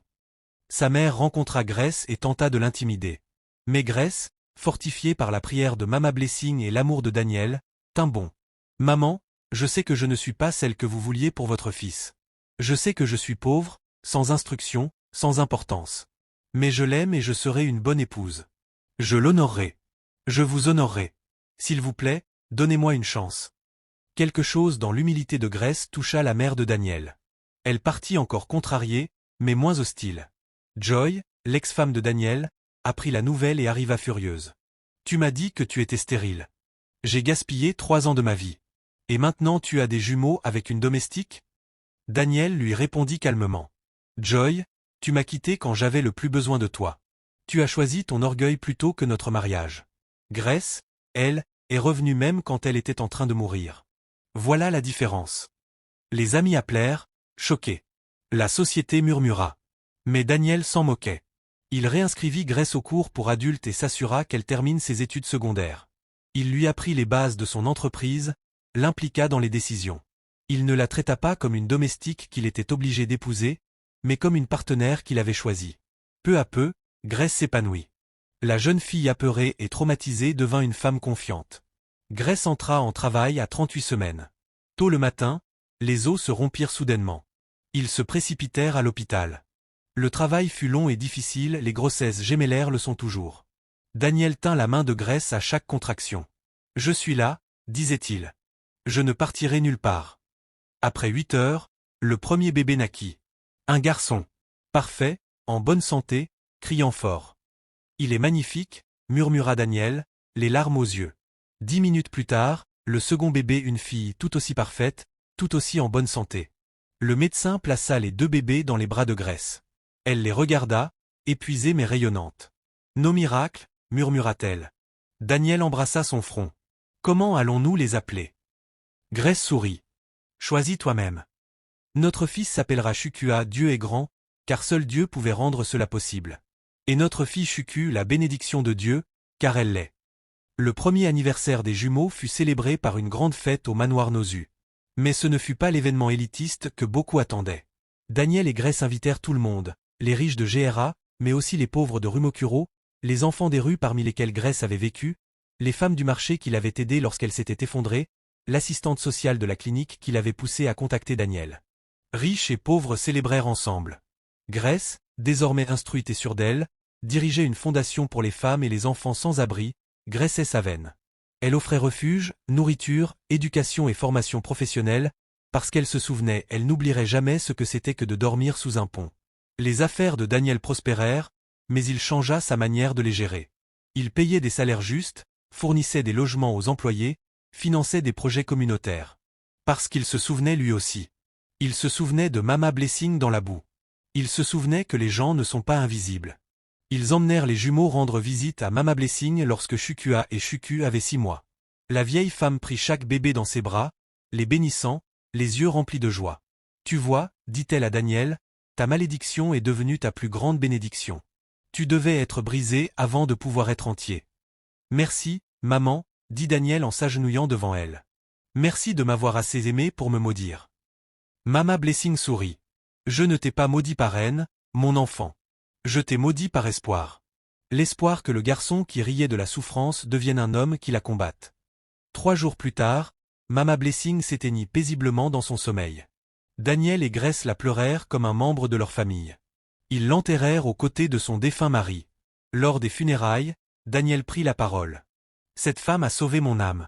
Sa mère rencontra Grace et tenta de l'intimider. Mais Grace, fortifiée par la prière de Mama Blessing et l'amour de Daniel, tint bon. Maman, je sais que je ne suis pas celle que vous vouliez pour votre fils. Je sais que je suis pauvre, sans instruction, sans importance. Mais je l'aime et je serai une bonne épouse. Je l'honorerai. Je vous honorerai. S'il vous plaît, donnez-moi une chance. Quelque chose dans l'humilité de Grace toucha la mère de Daniel. Elle partit encore contrariée, mais moins hostile. Joy, l'ex-femme de Daniel, apprit la nouvelle et arriva furieuse. Tu m'as dit que tu étais stérile. J'ai gaspillé 3 ans de ma vie. Et maintenant tu as des jumeaux avec une domestique? Daniel lui répondit calmement. Joy, tu m'as quitté quand j'avais le plus besoin de toi. Tu as choisi ton orgueil plutôt que notre mariage. Grace, elle, est revenue même quand elle était en train de mourir. Voilà la différence. Les amis appelèrent, choqués. La société murmura. Mais Daniel s'en moquait. Il réinscrivit Grace au cours pour adultes et s'assura qu'elle termine ses études secondaires. Il lui apprit les bases de son entreprise, l'impliqua dans les décisions. Il ne la traita pas comme une domestique qu'il était obligé d'épouser, mais comme une partenaire qu'il avait choisie. Peu à peu, Grace s'épanouit. La jeune fille apeurée et traumatisée devint une femme confiante. Grace entra en travail à 38 semaines. Tôt le matin, les os se rompirent soudainement. Ils se précipitèrent à l'hôpital. Le travail fut long et difficile, les grossesses gémellaires le sont toujours. Daniel tint la main de Grace à chaque contraction. « Je suis là », disait-il. « Je ne partirai nulle part. » Après 8 heures, le premier bébé naquit. Un garçon. Parfait, en bonne santé, criant fort. « Il est magnifique », murmura Daniel, les larmes aux yeux. 10 minutes plus tard, le second bébé, une fille tout aussi parfaite, tout aussi en bonne santé. Le médecin plaça les 2 bébés dans les bras de Grace. Elle les regarda, épuisée mais rayonnante. « Nos miracles », murmura-t-elle. Daniel embrassa son front. « Comment allons-nous les appeler ?» Grace sourit. « Choisis toi-même. Notre fils s'appellera Shukua, Dieu est grand, car seul Dieu pouvait rendre cela possible. Et notre fille Shuku, la bénédiction de Dieu, car elle l'est. » Le premier anniversaire des jumeaux fut célébré par une grande fête au manoir Nozu. Mais ce ne fut pas l'événement élitiste que beaucoup attendaient. Daniel et Grace invitèrent tout le monde, les riches de GRA, mais aussi les pauvres de Rumokuro, les enfants des rues parmi lesquels Grace avait vécu, les femmes du marché qui l'avaient aidée lorsqu'elle s'était effondrée, l'assistante sociale de la clinique qui l'avait poussée à contacter Daniel. Riches et pauvres célébrèrent ensemble. Grace, désormais instruite et sûre d'elle, dirigeait une fondation pour les femmes et les enfants sans abri, Grace Saven. Elle offrait refuge, nourriture, éducation et formation professionnelle, parce qu'elle se souvenait, elle n'oublierait jamais ce que c'était que de dormir sous un pont. Les affaires de Daniel prospérèrent, mais il changea sa manière de les gérer. Il payait des salaires justes, fournissait des logements aux employés, finançait des projets communautaires. Parce qu'il se souvenait lui aussi. Il se souvenait de Mama Blessing dans la boue. Il se souvenait que les gens ne sont pas invisibles. Ils emmenèrent les jumeaux rendre visite à Mama Blessing lorsque Shukua et Shuku avaient 6 mois. La vieille femme prit chaque bébé dans ses bras, les bénissant, les yeux remplis de joie. « Tu vois, dit-elle à Daniel, ta malédiction est devenue ta plus grande bénédiction. Tu devais être brisé avant de pouvoir être entier. »« Merci, maman, » dit Daniel en s'agenouillant devant elle. « Merci de m'avoir assez aimé pour me maudire. » Mama Blessing sourit. « Je ne t'ai pas maudit par haine, mon enfant. Je t'ai maudit par espoir. L'espoir que le garçon qui riait de la souffrance devienne un homme qui la combatte. 3 jours plus tard, Mama Blessing s'éteignit paisiblement dans son sommeil. Daniel et Grace la pleurèrent comme un membre de leur famille. Ils l'enterrèrent aux côtés de son défunt mari. Lors des funérailles, Daniel prit la parole. « Cette femme a sauvé mon âme.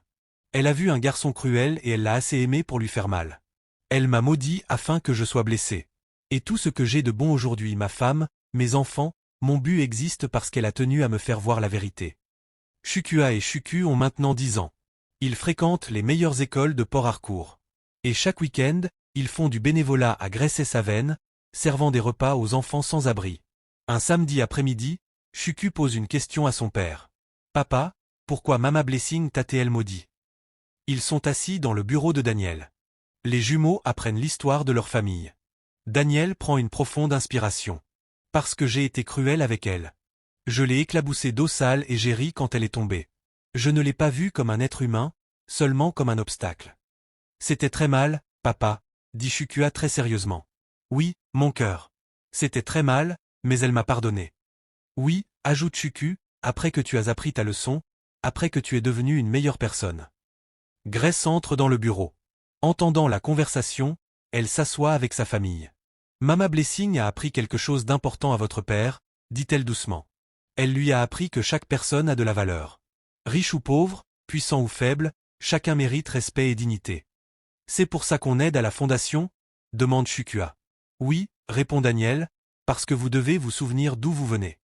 Elle a vu un garçon cruel et elle l'a assez aimé pour lui faire mal. Elle m'a maudit afin que je sois blessé. Et tout ce que j'ai de bon aujourd'hui, ma femme, mes enfants, mon but existe parce qu'elle a tenu à me faire voir la vérité. » Chukua et Chuku ont maintenant 10 ans. Ils fréquentent les meilleures écoles de Port Harcourt. Et chaque week-end, ils font du bénévolat à Gresse-Savennes, servant des repas aux enfants sans abri. Un samedi après-midi, Chuku pose une question à son père. « Papa, pourquoi Mama Blessing t'a-t-elle maudit ?» Ils sont assis dans le bureau de Daniel. Les jumeaux apprennent l'histoire de leur famille. Daniel prend une profonde inspiration. « Parce que j'ai été cruel avec elle. Je l'ai éclaboussée d'eau sale et j'ai ri quand elle est tombée. Je ne l'ai pas vue comme un être humain, seulement comme un obstacle. » C'était très mal, papa, dit Chukua très sérieusement. Oui, mon cœur. C'était très mal, mais elle m'a pardonné. Oui, ajoute Chuku, après que tu as appris ta leçon, après que tu es devenu une meilleure personne. Grace entre dans le bureau. Entendant la conversation, elle s'assoit avec sa famille. Mama Blessing a appris quelque chose d'important à votre père, dit-elle doucement. Elle lui a appris que chaque personne a de la valeur. Riche ou pauvre, puissant ou faible, chacun mérite respect et dignité. C'est pour ça qu'on aide à la fondation ? Demande Chukua. Oui, répond Daniel, parce que vous devez vous souvenir d'où vous venez.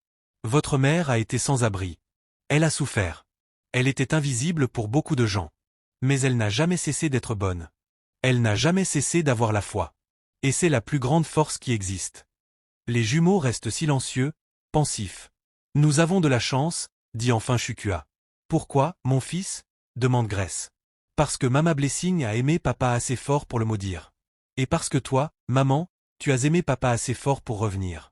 Votre mère a été sans abri. Elle a souffert. Elle était invisible pour beaucoup de gens. Mais elle n'a jamais cessé d'être bonne. Elle n'a jamais cessé d'avoir la foi. Et c'est la plus grande force qui existe. Les jumeaux restent silencieux, pensifs. Nous avons de la chance, dit enfin Chukua. Pourquoi, mon fils ? Demande Grace. Parce que Mama Blessing a aimé papa assez fort pour le maudire. Et parce que toi, maman, tu as aimé papa assez fort pour revenir.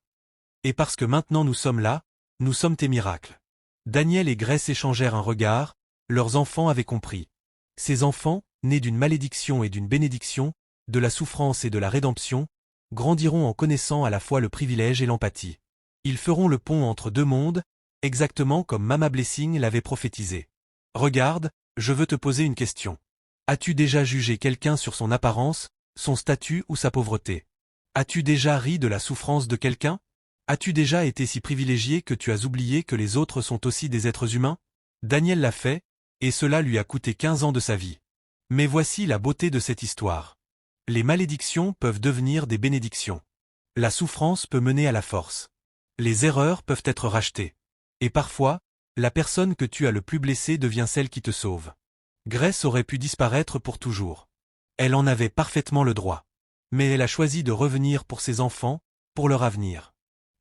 Et parce que maintenant nous sommes là, nous sommes tes miracles. Daniel et Grace échangèrent un regard, leurs enfants avaient compris. Ces enfants, nés d'une malédiction et d'une bénédiction, de la souffrance et de la rédemption, grandiront en connaissant à la fois le privilège et l'empathie. Ils feront le pont entre deux mondes, exactement comme Mama Blessing l'avait prophétisé. Regarde, je veux te poser une question. As-tu déjà jugé quelqu'un sur son apparence, son statut ou sa pauvreté? As-tu déjà ri de la souffrance de quelqu'un? As-tu déjà été si privilégié que tu as oublié que les autres sont aussi des êtres humains? Daniel l'a fait, et cela lui a coûté 15 ans de sa vie. Mais voici la beauté de cette histoire. Les malédictions peuvent devenir des bénédictions. La souffrance peut mener à la force. Les erreurs peuvent être rachetées. Et parfois, la personne que tu as le plus blessée devient celle qui te sauve. Grace aurait pu disparaître pour toujours. Elle en avait parfaitement le droit. Mais elle a choisi de revenir pour ses enfants, pour leur avenir.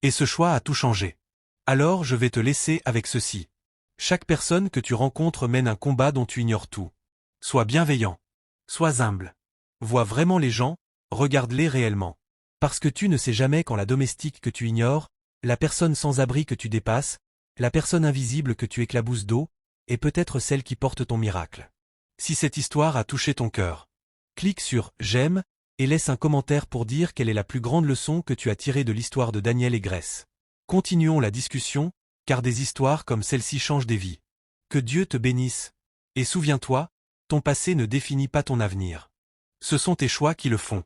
Et ce choix a tout changé. Alors je vais te laisser avec ceci. Chaque personne que tu rencontres mène un combat dont tu ignores tout. Sois bienveillant. Sois humble. Vois vraiment les gens, regarde-les réellement. Parce que tu ne sais jamais quand la domestique que tu ignores, la personne sans abri que tu dépasses, la personne invisible que tu éclabousses d'eau, est peut-être celle qui porte ton miracle. Si cette histoire a touché ton cœur, clique sur « J'aime » et laisse un commentaire pour dire quelle est la plus grande leçon que tu as tirée de l'histoire de Daniel et Grace. Continuons la discussion, car des histoires comme celle-ci changent des vies. Que Dieu te bénisse. Et souviens-toi, ton passé ne définit pas ton avenir. Ce sont tes choix qui le font.